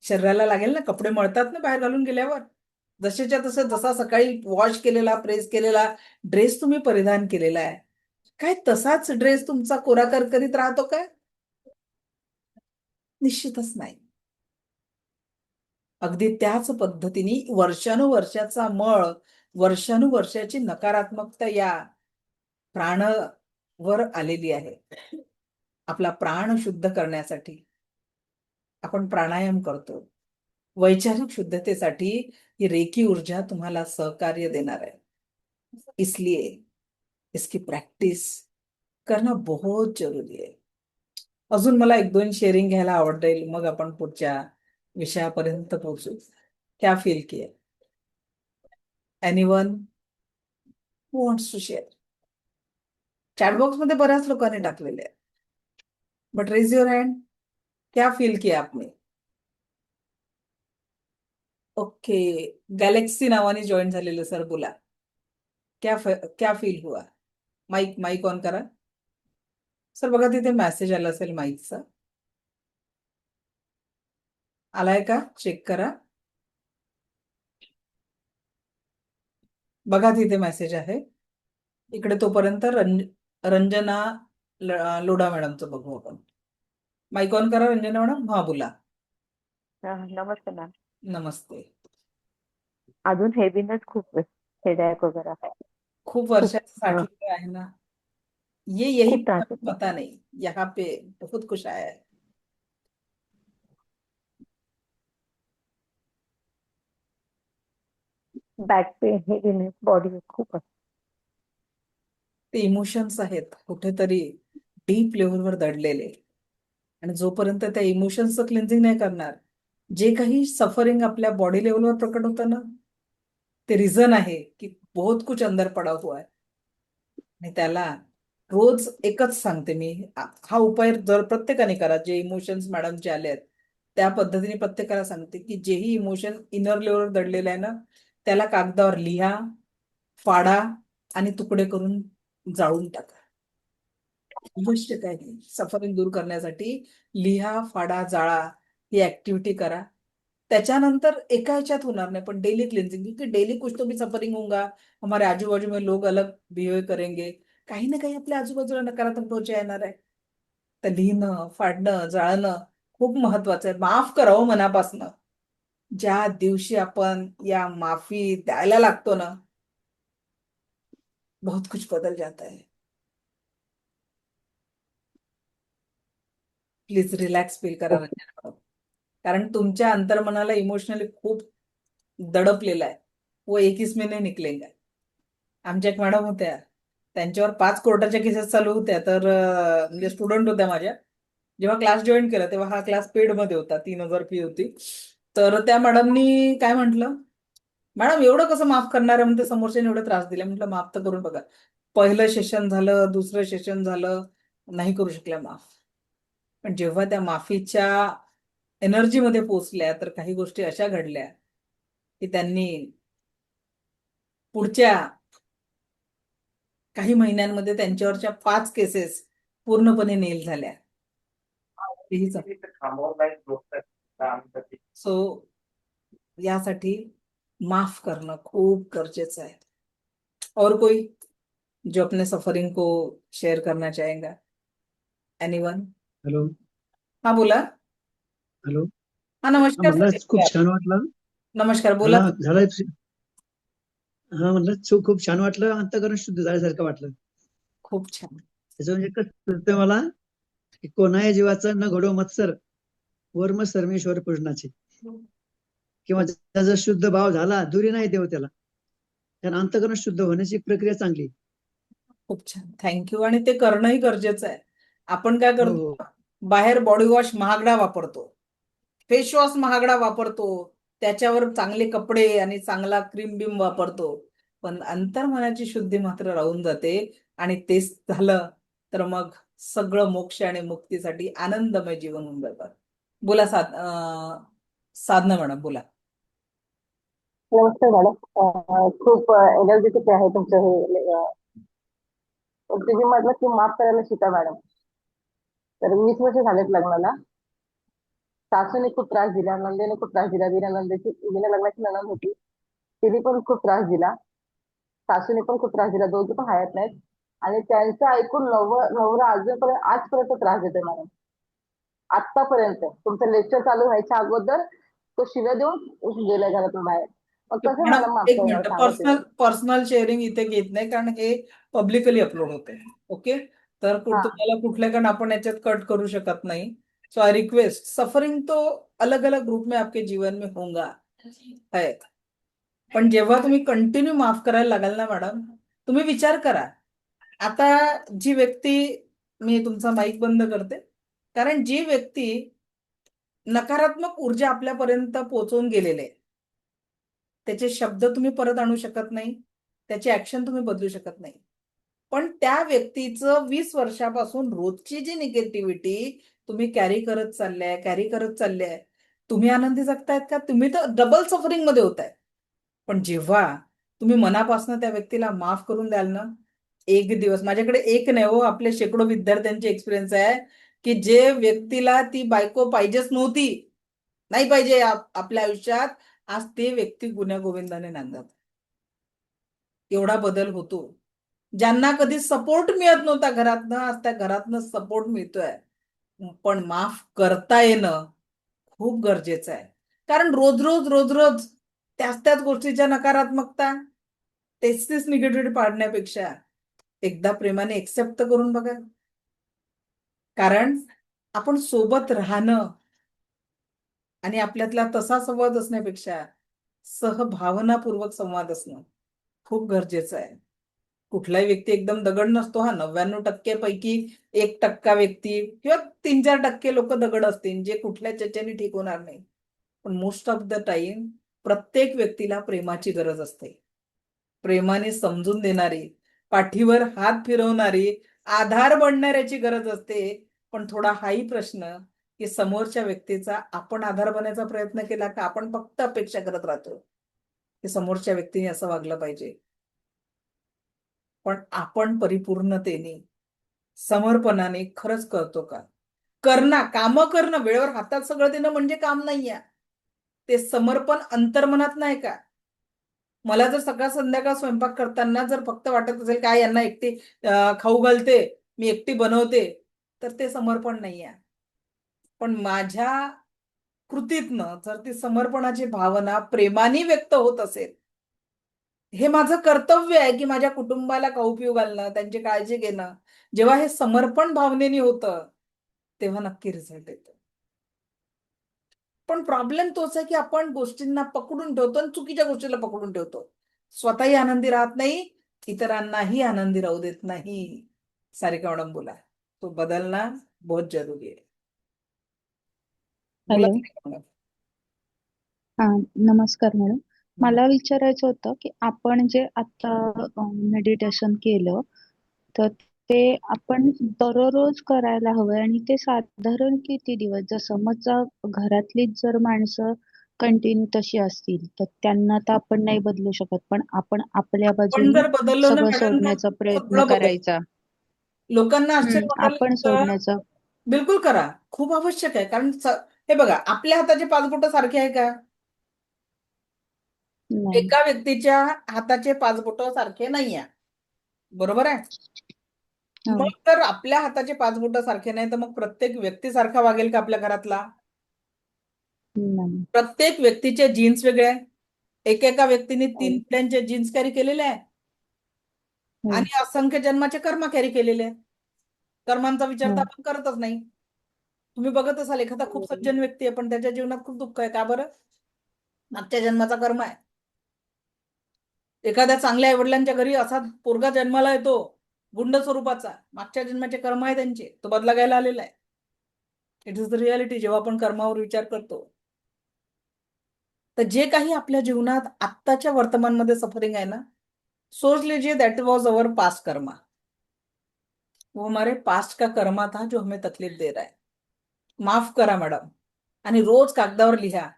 शरीराला लागेल ना, कपडे मळतात ना बाहेर घालून गेल्यावर. जसेच्या तसं, जसा सकाळी वॉश केलेला, प्रेस केलेला ड्रेस तुम्ही परिधान केलेला आहे, काय तसाच ड्रेस तुमचा कोरा करकरीत राहतो काय? निश्चितच नाही. अगदी त्याच पद्धतीने वर्षानुवर्षाचा मळ, वर्षानुवर्षाची नकारात्मकता या प्राणवर आलेली आहे. आपला प्राण शुद्ध करण्यासाठी आपण प्राणायाम करतो. वैचारिक शुद्धतेसाठी ही रेकी ऊर्जा तुम्हाला सहकार्य देणार है. इसलिए इसकी प्रैक्टिस करना बहुत जरूरी है. अजून मला 1-2 शेअरिंग घ्यायला आवडेल, मग आपण पुढच्या विषयापर्यंत पोहोचू. क्या फील किया? Anyone who wants to share? Chat box मध्ये बऱ्याच लोकांनी टाकलेले आहे, बट रेज युअर हँड. क्या फील किया आपने? ओके, गॅलेक्सी नावाने जॉईन झालेले सर, बोला. क्या फील हुआ? माईक माईक ऑन करा सर. बघा तिथे मेसेज आला असेल माईकचा. आलाय का? चेक करा. बघा तिथे मेसेज आहे. इकडे तोपर्यंत रंजना लोढा मॅडमचं बघू आपण. माईक ऑन करा रंजना मॅडम. हा, बोला. नमस्ते मॅम. नमस्ते. अजून हेवीनेस खूप हेडॅक वगैरे आहे. खूप खूप वर्षाचं साठलेलं आहे ना. ये यही खूप त्रास होतो. पता नहीं, यहाँ पे बहुत कुछ आया है. बॅक पेन, हेवीनेस, बॉडी खूप असते. ते इमोशन्स आहेत कुठेतरी डीप लेवलवर दडलेले, आणि जोपर्यंत त्या इमोशन्सचं क्लिन्झिंग नाही करणार, जे काही सफरिंग आपल्या बॉडी लेवलवर प्रकट होतं ना, ते रिझन आहे की बहुत कुछ अंदर पडा हुआ है. आणि त्याला रोज एकच सांगते मी, हा उपाय जर प्रत्येकाने करा, जे इमोशन्स मॅडमचे आले आहेत त्या पद्धतीने प्रत्येकाला सांगते की जेही इमोशन इनर लेवलवर दडलेलं आहे ना, त्याला कागदावर लिहा, फाडा आणि तुकडे करून जाळून टाका. गोष्ट काय नाही, सफरिंग दूर करण्यासाठी लिहा, फाडा, जाळा ही ऍक्टिव्हिटी करा. त्याच्यानंतर एका ह्याच्यात होणार नाही, पण डेली क्लिन्जिंग, क्योंकि डेली कुछ तो भी सफरिंग होगा, हमारे आजू बाजू में लोग अलग बिहेव करेंगे, काही ना काही आपल्या आजूबाजूला नकारात्मक ऊर्जा येणार आहे. तर लिहिणं, फाडणं, जाळणं खूप महत्वाचं आहे. माफ करावं मनापासनं. ज्या दिवशी आपण या माफी द्यायला लागतो ना, बहुत कुछ बदल जाता है. प्लीज रिलॅक्स फील करा रंजना मॅडम. कारण तुमच्या अंतर्मनाला इमोशनली खूप दडपलेलं आहे. वो एक इसमें नाही निकलेगा. आमच्या एक मॅडम होत्या, त्यांच्यावर 5 कोर्टाच्या केसेस चालू होत्या. तर म्हणजे स्टुडंट होत्या माझ्या. जेव्हा क्लास जॉईन केला तेव्हा हा क्लास पेड मध्ये होता, 3,000 फी होती. तर त्या मॅडमनी काय म्हटलं, मॅडम एवढं कसं माफ करणार आहे म्हणते, समोरच्याने एवढे त्रास दिले. म्हटलं माफ तर करून बघा. पहिलं सेशन झालं, दुसरं सेशन झालं, नाही करू शकल्या माफ. पण जेव्हा त्या माफीच्या एनर्जीमध्ये पोचल्या तर काही गोष्टी अशा घडल्या की त्यांनी पुढच्या काही महिन्यांमध्ये त्यांच्यावरच्या 5 केसेस पूर्णपणे नेल झाल्या. सो यासाठी माफ करणं खूप गरजेचं आहे. और कोई जो अपने सफरिंग को शेयर करना चाहेगा? एनीवन? हॅलो. हा बोला. हॅलो. हा हा नमस्कार म्हणलं खूप सर. छान वाटलं. नमस्कार, बोला. हा झालं. हा म्हणलं खूप छान वाटलं, अंतःकरण शुद्ध झाल्यासारखं वाटलं. खूप छान. त्याचं म्हणजे कसं कळतं मला की कोणाही जीवाचा न घडो मत्सर, वर्म सर्वेश्वर पूजनाचे, किंवा त्याचा शुद्ध भाव झाला दुरी नाही देव त्याला, कारण अंतःकरण शुद्ध होण्याची प्रक्रिया चांगली. खूप छान, थँक्यू. आणि ते करणंही गरजेचं आहे. आपण काय हो करतो, हो. बाहेर बॉडी वॉश महागडा वापरतो, फेस वॉश महागडा वापरतो, त्याच्यावर चांगले कपडे आणि चांगला क्रीम बिम वापरतो, पण अंतर्मनाची शुद्धी मात्र राहून जाते. आणि तेच झालं तर मग सगळं मोक्ष आणि मुक्तीसाठी आनंदमय जीवन होऊन जातं. बोला साधना मॅडम, बोला. नमस्ते मॅडम. खूप एनर्जेटिक आहे तुमचं हे. तुम्ही म्हटलं की माफ करायला शिका मॅडम. तर 20 वर्ष झालेत लग्नाला. सासूने खूप त्रास दिला, नंदेने खूप त्रास दिला. विना लग्नाची नणंद होती, तिने पण खूप त्रास दिला. सासूने पण खूप त्रास दिला, दोघी पण हयात नाहीत. आणि त्यांचं ऐकून नवरा अजूनपर्यंत आजपर्यंत त्रास देतोय मॅडम. आतापर्यंत तुमचं लेक्चर चालू व्हायच्या अगोदर तो शिव्या देऊन गेलाय घरातून बाहेर. मग कसं मॅडम मॅडम माफ एक करणार मिनिट, सांगा पर्सनल तुम्ही. पर्सनल शेअरिंग इथे घेत नाही, कारण हे पब्लिकली अपलोड होते. ओके. तर हा. तुम्हाला कुठल्या, कारण आपण याच्यात कट करू शकत नाही. सो आई रिक्वेस्ट, सफरिंग तो अलग अलग ग्रुप में आपके जीवन में होगा है, पण जेव्हा तुम्ही कंटिन्यू माफ करायला लागाल ना मॅडम, तुम्ही विचार करा. आता जी व्यक्ती, मी तुमचा माईक बंद करते, कारण जी व्यक्ती नकारात्मक ऊर्जा आपल्यापर्यंत पोहोचवून गेलेले आहे, त्याचे शब्द तुम्ही परत आणू शकत नाही, त्याची ऍक्शन तुम्ही बदलू शकत नाही, पण त्या व्यक्तीचं 20 वर्षापासून रोजची जी निगेटिव्हिटी तुम्ही कॅरी करत चालल्या, तुम्ही आनंदी जगतायत का? तुम्ही तर डबल सफरिंग मध्ये होताय. पण जेव्हा तुम्ही मनापासून त्या व्यक्तीला माफ करून द्याल ना, एक दिवस, माझ्याकडे एक नाही हो, आपले शेकडो विद्यार्थ्यांचे एक्सपिरियन्स आहे की जे व्यक्तीला ती बायको पाहिजेच नव्हती, नाही पाहिजे आपल्या आयुष्यात, आज ते व्यक्ती गुण्यागोविंदाने नांदतात. एवढा बदल होतो. ज्यांना कधी सपोर्ट मिळत नव्हता घरातनं, आज त्या घरातनं सपोर्ट मिळतोय. पण माफ करता येणं खूप गरजेचं आहे. कारण रोज रोज त्याच गोष्टीच्या नकारात्मकता, तेच निगेटिव्हिटी पाडण्यापेक्षा एकदा प्रेमाने एक्सेप्ट करून बघा. कारण आपण सोबत राहणं आणि आपल्यातला तसा संवाद असण्यापेक्षा सहभावनापूर्वक संवाद असणं खूप गरजेचं आहे. कुठलाही व्यक्ती एकदम दगड नसतो. हा, 99% पैकी 1% व्यक्ती किंवा 3-4% लोक दगड असतील जे कुठल्याच याच्याने ठीक होणार नाही. पण मोस्ट ऑफ द टाइम प्रत्येक व्यक्तीला प्रेमाची गरज असते. प्रेमाने समजून देणारी, पाठीवर हात फिरवणारी, आधार बनणाऱ्याची गरज असते. पण थोडा हाही प्रश्न की समोरच्या व्यक्तीचा आपण आधार बनायचा प्रयत्न केला का आपण फक्त अपेक्षा करत राहतो की समोरच्या व्यक्तीने असं वागलं पाहिजे. पण आपण परिपूर्णतेने, समर्पणाने खरंच करतो का? कामं करणं, वेळेवर हातात सगळं देणं म्हणजे काम नाहीये. ते समर्पण अंतर्मनात नाही का? मला जर सकाळ संध्याकाळ स्वयंपाक करताना जर फक्त वाटत असेल काय यांना एकटी खाऊ घालते, मी एकटी बनवते, तर ते समर्पण नाहीये. पण माझ्या कृतीतनं जर ती समर्पणाची भावना प्रेमाने व्यक्त होत असेल, हे माझं कर्तव्य आहे की माझ्या कुटुंबाला खाऊ पिऊ घालणं, त्यांची काळजी घेणं. जेव्हा हे समर्पण भावनेने होतं, तेव्हा नक्की रिझल्ट येतो. पण प्रॉब्लेम तोच आहे की आपण गोष्टींना पकडून ठेवतो आणि चुकीच्या गोष्टीला पकडून ठेवतो. स्वतःही आनंदी राहत नाही, इतरांनाही आनंदी राहू देत नाही. सारिका मॅडम बोला. तो बदलना बहुत जरुरी आहे. बोला हॅलो. सारिका मॅडम. हा, नमस्कार मॅडम. मला विचारायचं होतं की आपण जे आता मेडिटेशन केलं, तर ते आपण दररोज करायला हवंय आणि ते साधारण किती दिवस? जर समजा घरातलीच जर माणसं कंटिन्यू तशी असतील तर त्यांना तर आपण नाही बदलू शकत, पण आपण आपल्या पण बाजूनी जर बदललो ना सगळं मॅडम तर सोडण्याचा प्रयत्न सगळं बदल. करायचा. लोकांना आश्चर्य वाटायला आपण लागतं. सोडण्याचा. बिलकुल करा. खूप आवश्यक आहे. कारण हे बघा, आपल्या हाताचे 5 बोटं सारखे आहे का? नाही. एका व्यक्तीच्या हाताचे 5 बोटं सारखे नाहीये. बरोबर आहे? हो. मग तर आपल्या हाताचे 5 बोटं सारखे नाही तर मग प्रत्येक व्यक्ती सारखा वागेल का आपल्या घरातला? नाही. प्रत्येक व्यक्तीचे जीन्स वेगळे आहे. एकेका व्यक्तीने 3 हो. पिढ्यांचे जीन्स कॅरी केलेले आहे हो. आणि असंख्य जन्माचे कर्म कॅरी केलेले आहे. कर्मांचा विचार तर हो. आपण करतच नाही. तुम्ही बघत असाल एखादा खूप सज्जन व्यक्ती आहे पण त्याच्या जीवनात खूप दुःख आहे. का बरं? मागच्या जन्माचा कर्म आहे. एखाद्या चांगल्या आईवडिलांच्या घरी असा पोरगा जन्माला येतो गुंड स्वरूपाचा, मागच्या जन्माचे कर्म आहे त्यांचे, तो बदला घ्यायला आलेला आहे. It is the reality. जेव्हा आपण कर्मावर विचार करतो तर जे काही आपल्या जीवनात आत्ताच्या वर्तमानमध्ये सफरिंग आहे ना, सोच लीजिए दैट वाज अवर पास्ट कर्मा. वो हमारे पास्ट का कर्मा था जो हमें तकलीफ दे रहा है. माफ करा मॅडम आणि रोज कागदावर लिहा.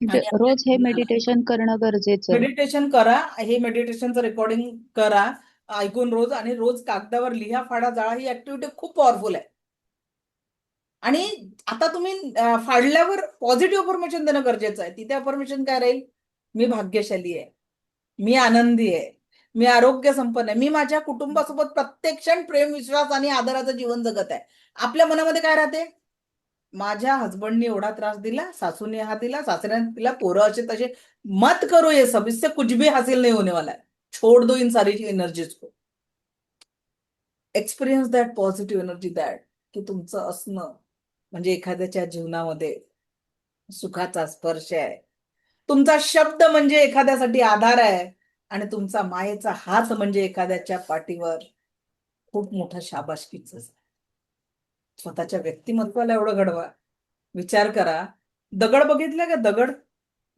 म्हणजे आणि आपल्या रोज हे जीवनाला मेडिटेशन करणं गरजेचं आहे. मेडिटेशन करा. हे मेडिटेशनचं रेकॉर्डिंग करा ऐकून रोज, आणि रोज कागदावर लिहा, फाडा, जाळा. ही ऍक्टिव्हिटी खूप पॉवरफुल आहे. आणि आता तुम्ही फाडल्यावर पॉझिटिव्ह अफर्मेशन देणं गरजेचं आहे. तिथे अफर्मेशन काय राहील? मी भाग्यशाली आहे, मी आनंदी आहे, मी आरोग्य संपन्न आहे, मी माझ्या कुटुंबासोबत प्रत्येक क्षण प्रेम, विश्वास आणि आदराचं जीवन जगत आहे. आपल्या मनामध्ये काय राहते? माझ्या हस्बंडने एवढा त्रास दिला, सासूने हा दिला, सासऱ्याने दिला, पोरं असे तसे. मत करो ये सब, इससे कुछ भी हासिल नहीं होने वाला है. छोड़ दो इन सारी एनर्जीज को. Experience that positive energy, that की तुमचं असणं म्हणजे एखाद्याच्या जीवनामध्ये सुखाचा स्पर्श आहे. तुमचा शब्द म्हणजे एखाद्यासाठी आधार आहे आणि तुमचा मायेचा हात म्हणजे एखाद्याच्या पाठीवर खूप मोठा शाबासकीचं. स्वतःच्या व्यक्तिमत्वाला एवढं घडवा. विचार करा. दगड बघितला का? दगड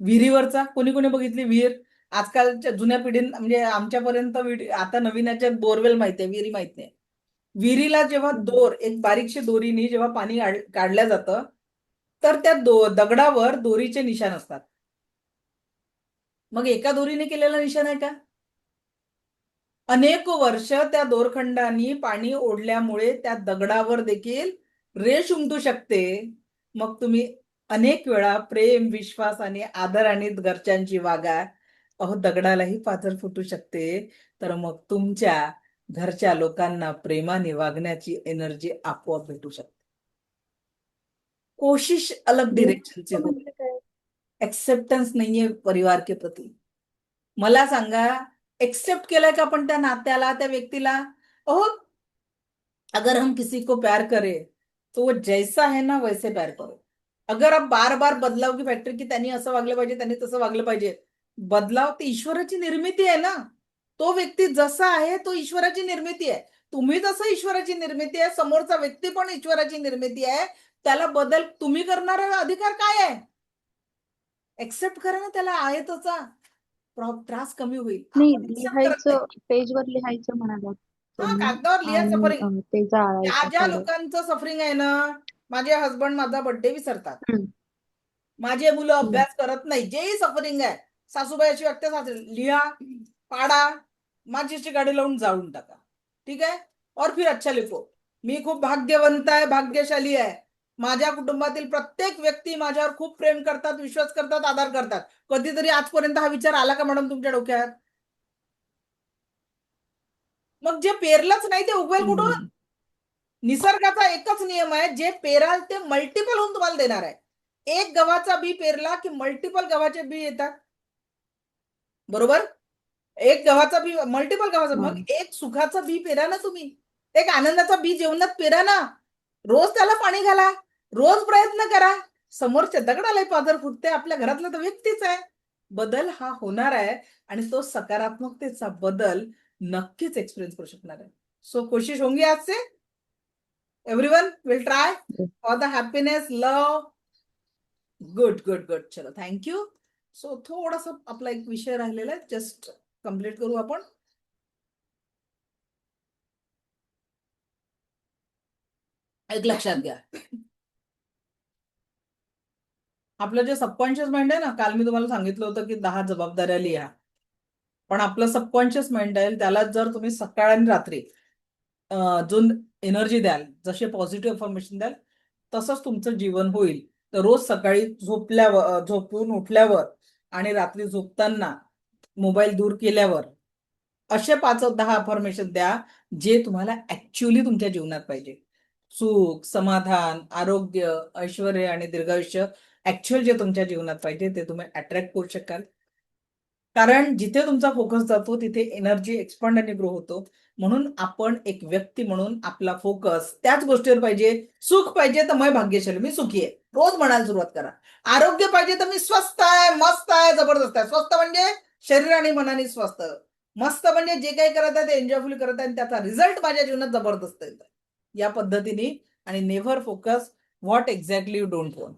विहिरीवरचा कोणी कोणी बघितली विहीर? आजकालच्या जुन्या पिढींना म्हणजे आमच्यापर्यंत आता नवीन याच्यात बोरवेल माहिती आहे, विहिरी माहित नाही. विहिरीला जेव्हा एक बारीकशी दोरीने जेव्हा पाणी काढलं जातं तर त्या दगडावर दोरीचे निशाण असतात. मग एका दोरीने केलेला निशाण आहे का? अनेक वर्ष त्या दोरखंडानी पाणी ओढल्यामुळे त्या दगडावर देखील रेष उमटू शकते. मग तुम्ही अनेक वेळा प्रेम, विश्वास आणि आदराने घरच्यांची वागा. अहो, दगडालाही पाझर फुटू शकते. तर मग तुमच्या घरच्या लोकांना प्रेमाने वागण्याची एनर्जी आपोआप भेटू शकते. कोशिश अलग डिरेक्शन से हो. एक्सेप्टन्स नाहीये परिवार के प्रति. मला सांगा, एक्सेप्ट केलंय का आपण त्या नात्याला, त्या व्यक्तीला? ओह, अगर हम किसी को प्यार करें तो वो जैसा है ना वैसे प्यार करो. अगर आप बार बार बदलाव की फॅक्टरी की त्यांनी असं वागलं पाहिजे, त्यांनी तसं वागलं पाहिजे, बदलाव ती ईश्वराची निर्मिती आहे ना. तो व्यक्ती जसा आहे तो ईश्वराची निर्मिती आहे. तुम्ही जसं ईश्वराची निर्मिती आहे, समोरचा व्यक्ती पण ईश्वराची निर्मिती आहे. त्याला बदल तुम्ही करणारा अधिकार काय आहे? एक्सेप्ट करा ना त्याला, आहे तसा. त्रास कमी होईल. नाही, आपण accept करत नाही. लिहायचं, पेजवर लिहायचं म्हणाला हा, तुम्ही, कागदावर लिहा आणि सफरिंग. ते ज्या जाळायचं ज्या थोडं. लोकांचं सफरिंग आहे ना, माझे हसबंड माझा बर्थडे विसरतात, हम्म, माझे मुलं हम्म. अभ्यास करत नाही, जेही सफरिंग आहे, सासूबाई अशी वाटते, सासरे लिहा, पाडा, माझीची गाडी लावून जाळून टाका. ठीक आहे, और फिर अच्छा लिखो. मी खूप भाग्यवंत आहे, भाग्यशाली आहे. माझ्या कुटुंबातील प्रत्येक व्यक्ती माझ्यावर खूप प्रेम करतात, विश्वास करतात, आदर करतात. कधीतरी आजपर्यंत हा विचार आला का मॅडम तुमच्या डोक्यात? मग जे पेरलंच नाही ते उगवेल कुठून? हम्म. निसर्गाचा एकच नियम आहे, जे पेराल ते मल्टिपल होऊन तुम्हाला देणार आहे. एक गव्हाचा बी पेरला की मल्टिपल गव्हाचे बी येतात, बरोबर? एक गव्हाचा बी मल्टिपल गव्हाचा, हा. मग एक सुखाचा बी पेरा ना तुम्ही, एक आनंदाचा बी जीवनात पेरा ना. रोज त्याला पाणी घाला, रोज प्रयत्न करा. समोरच्या दगडालाही पाझर फुटते, आपल्या घरातला तर व्यक्तीच आहे. बदल हा होणार आहे आणि तो सकारात्मकतेचा बदल नक्कीच एक्सपिरियन्स करू शकणार आहे. सो कोशिश होंगी आज से, everyone will try for the happiness, love. Good good good, चलो थँक्यू. सो थोडासा आपला एक विषय राहिलेला आहे, जस्ट कम्प्लीट करू आपण. एक लक्षात घ्या, आपलं जे सबकॉन्शियस माइंड आहे ना, काल मी तुम्हाला सांगितलं होतं की 10 जबाबदाऱ्या लिहा. पण आपलं सबकॉन्शियस माइंड आहे, त्याला जर तुम्ही सकाळ आणि रात्री जो एनर्जी द्याल, जसे पॉझिटिव्ह इन्फॉर्मेशन द्याल, तसंच तुमचं जीवन होईल. तर रोज सकाळी झोपून उठल्यावर आणि रात्री झोपताना मोबाईल दूर केल्यावर असे 5-10 अफर्मेशन द्या, जे तुम्हाला ऍक्च्युअली तुमच्या जीवनात पाहिजे. सुख, समाधान, आरोग्य, ऐश्वर आणि दीर्घायुष्य ऍक्च्युअल जे तुमच्या जीवनात पाहिजे ते तुम्ही अट्रॅक्ट करू शकाल. कारण जिथे तुमचा फोकस जातो तिथे एनर्जी एक्सपांड आणि ग्रो होतो. म्हणून आपण एक व्यक्ती म्हणून आपला फोकस त्याच गोष्टीवर पाहिजे. सुख पाहिजे तर मैं भाग्यशाली, मी सुखी आहे, रोज म्हणायला सुरुवात करा. आरोग्य पाहिजे तर मी स्वस्थ आहे, मस्त आहे, जबरदस्त आहे. स्वस्थ म्हणजे शरीर आणि मनाने स्वस्थ. मस्त म्हणजे जे काही करत आहे ते एन्जॉयफुल करत आहे आणि त्याचा रिझल्ट माझ्या जीवनात जबरदस्त येतो. या पद्धतीने. आणि never focus what exactly you don't want.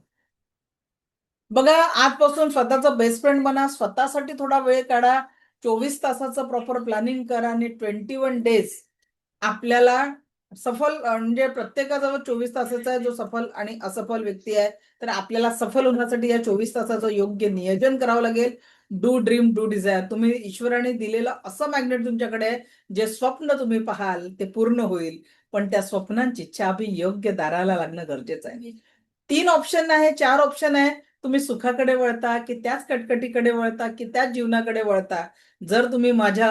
बघा, आजपासून स्वतःचा बेस्ट फ्रेंड बना, स्वतःसाठी थोडा वेळ काढा, 24 तासाचं प्रॉपर प्लॅनिंग करा आणि 21 डेज आपल्याला सफल, म्हणजे प्रत्येकाजवळ 24 तासाचा आहे जो सफल आणि असफल व्यक्ती आहे. तर आपल्याला सफल होण्यासाठी या 24 तासाचं योग्य नियोजन करावं लागेल. Do dream, do desire. तुम्ही ईश्वराने दिलेलं असं मॅग्नेट तुमच्याकडे आहे, जे स्वप्न तुम्ही पाहाल ते पूर्ण होईल. पण त्या स्वप्नांची चाबी योग्य दाराला लागणं गरजेचं आहे. 3 ऑप्शन आहे, 4 ऑप्शन आहे. तुम्ही सुखाकडे वळता की त्याच कटकटीकडे वळता की त्याच जीवनाकडे वळता. जर तुम्ही माझ्या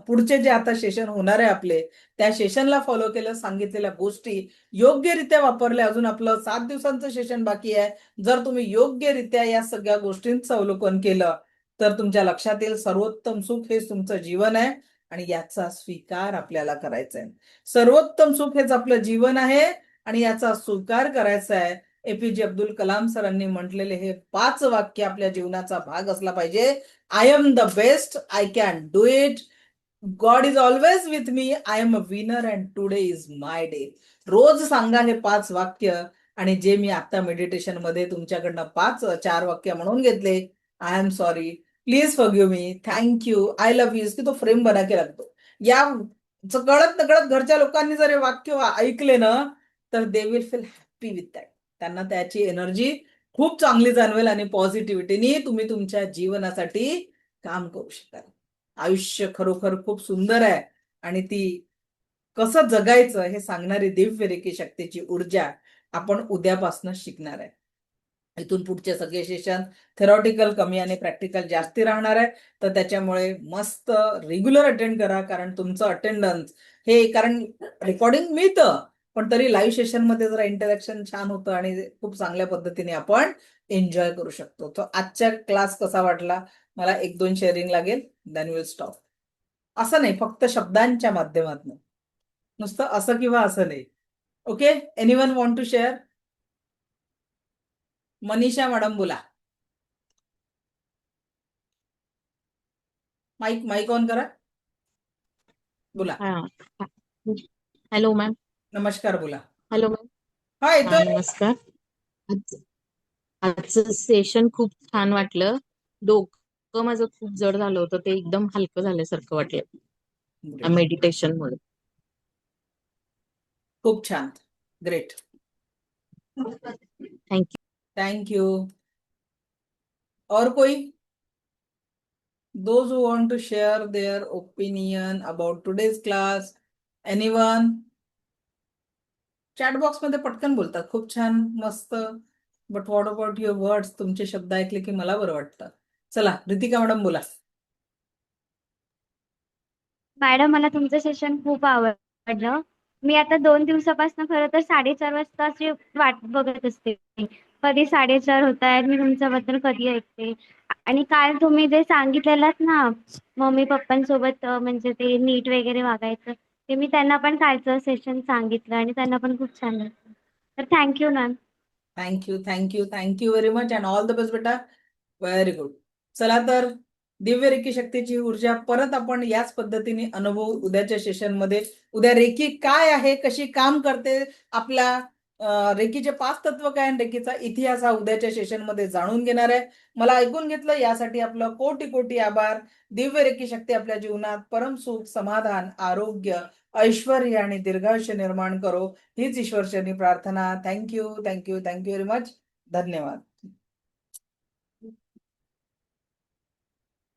पुढचे जे आता सेशन होणार आहे आपले, त्या सेशनला फॉलो केलं, सांगितलेल्या गोष्टी योग्यरित्या वापरल्या, अजून आपलं 7 दिवसांचं सेशन बाकी आहे. जर तुम्ही योग्यरित्या या सगळ्या गोष्टींचं अवलोकन केलं तर तुमच्या लक्षात येईल सर्वोत्तम सुख हेच तुमचं जीवन आहे आणि याचा स्वीकार आपल्याला करायचा आहे. सर्वोत्तम सुख हेच आपलं जीवन आहे आणि याचा स्वीकार करायचा आहे. एपीजे अब्दुल कलाम सरांनी म्हटलेले हे 5 वाक्य आपल्या जीवनाचा भाग असला पाहिजे. I am the best, I can do it, God is always with me, I am a winner and today is my day. रोज सांगा हे 5 वाक्य. आणि जे मी आता मेडिटेशन मध्ये तुमच्याकडनं 4 वाक्य म्हणून घेतले, I am sorry, please forgive me, thank you, I love you, की तो फ्रेम बना के लागतो. या कळत नकळत घरच्या लोकांनी जर हे वाक्य ऐकले ना, तर they will feel happy with that. त्यांना त्याची एनर्जी खूप चांगली जाणवेल आणि पॉझिटिव्हिटीनी तुम्ही तुमच्या जीवनासाठी काम करू शकाल. आयुष्य खरोखर खूप सुंदर आहे आणि ती कसं जगायचं हे सांगणारी दिव्य रेखी शक्तीची ऊर्जा आपण उद्यापासून शिकणार आहे. इथून पुढचे सगळे सेशन थेरॉटिकल कमी आणि प्रॅक्टिकल जास्ती राहणार आहे. तर त्याच्यामुळे मस्त रेग्युलर अटेंड करा, कारण तुमचं अटेंडन्स हे, कारण रेकॉर्डिंग मिळतं पण तरी लाईव्ह सेशन मध्ये जरा इंटरॅक्शन छान होतं आणि खूप चांगल्या पद्धतीने आपण एन्जॉय करू शकतो. तर आजचा क्लास कसा वाटला, मला 1-2 शेअरिंग लागेल, देन विल स्टॉप. असं नाही फक्त शब्दांच्या माध्यमातून, नुसतं असं किंवा असं नाही. Okay, anyone want to share? Manisha madam बोला. माईक माईक ऑन करा. बोला. हा हॅलो मॅम. नमस्कार, बोला. Hello ma'am. हा, हा येतोय. नमस्कार. आजचं सेशन खूप छान वाटलं. डोकं माझं खूप जड झालं होतं, ते एकदम हलकं झाल्यासारखं वाटलं मेडिटेशन मुळे. खूप छान. ग्रेट. थँक्यू. Thank you. और कोई? Those who want to share their opinion about today's class, anyone? Chat box मध्ये पटकन बोलतात. खूप छान, मस्त. But what about your words? तुमचे शब्द ऐकले की मला बरं वाटतं. चला, रितिका मॅडम बोला. मॅडम मला तुमचं सेशन खूप आवडलं. मी आता 2 दिवसापासून खरं तर 4:30 वाजताची वाट बघत असते. कधी 4:30 होत आहेत, मी तुमच्याबद्दल कधी ऐकते. आणि काल तुम्ही जे सांगितलेलं ना मम्मी पप्पांसोबत म्हणजे ते नीट वगैरे वागायचं, ते मी त्यांना पण कालचं सेशन सांगितलं आणि त्यांना पण खूप छान वाटलं. तर thank you ma'am. Thank you very much and all the best बेटा. Very good. चला तर दिव्य रेकी शक्तीची ऊर्जा परत आपण याच पद्धतीने अनुभव उद्याच्या सेशन मध्ये. उद्या रेकी काय आहे, कशी काम करते, आपल्या रेकीचे 5 तत्व काय आणि रेकीचा इतिहास हा उद्याच्या सेशन मध्ये जाणून घेणार आहे. मला ऐकून घेतलं यासाठी आपलं कोटी कोटी आभार. दिव्य रेकी शक्ती आपल्या जीवनात परम सुख, समाधान, आरोग्य, ऐश्वर्य आणि दीर्घायुष्य निर्माण करो, हीच ईश्वरचरणी प्रार्थना. Thank you very much. धन्यवाद.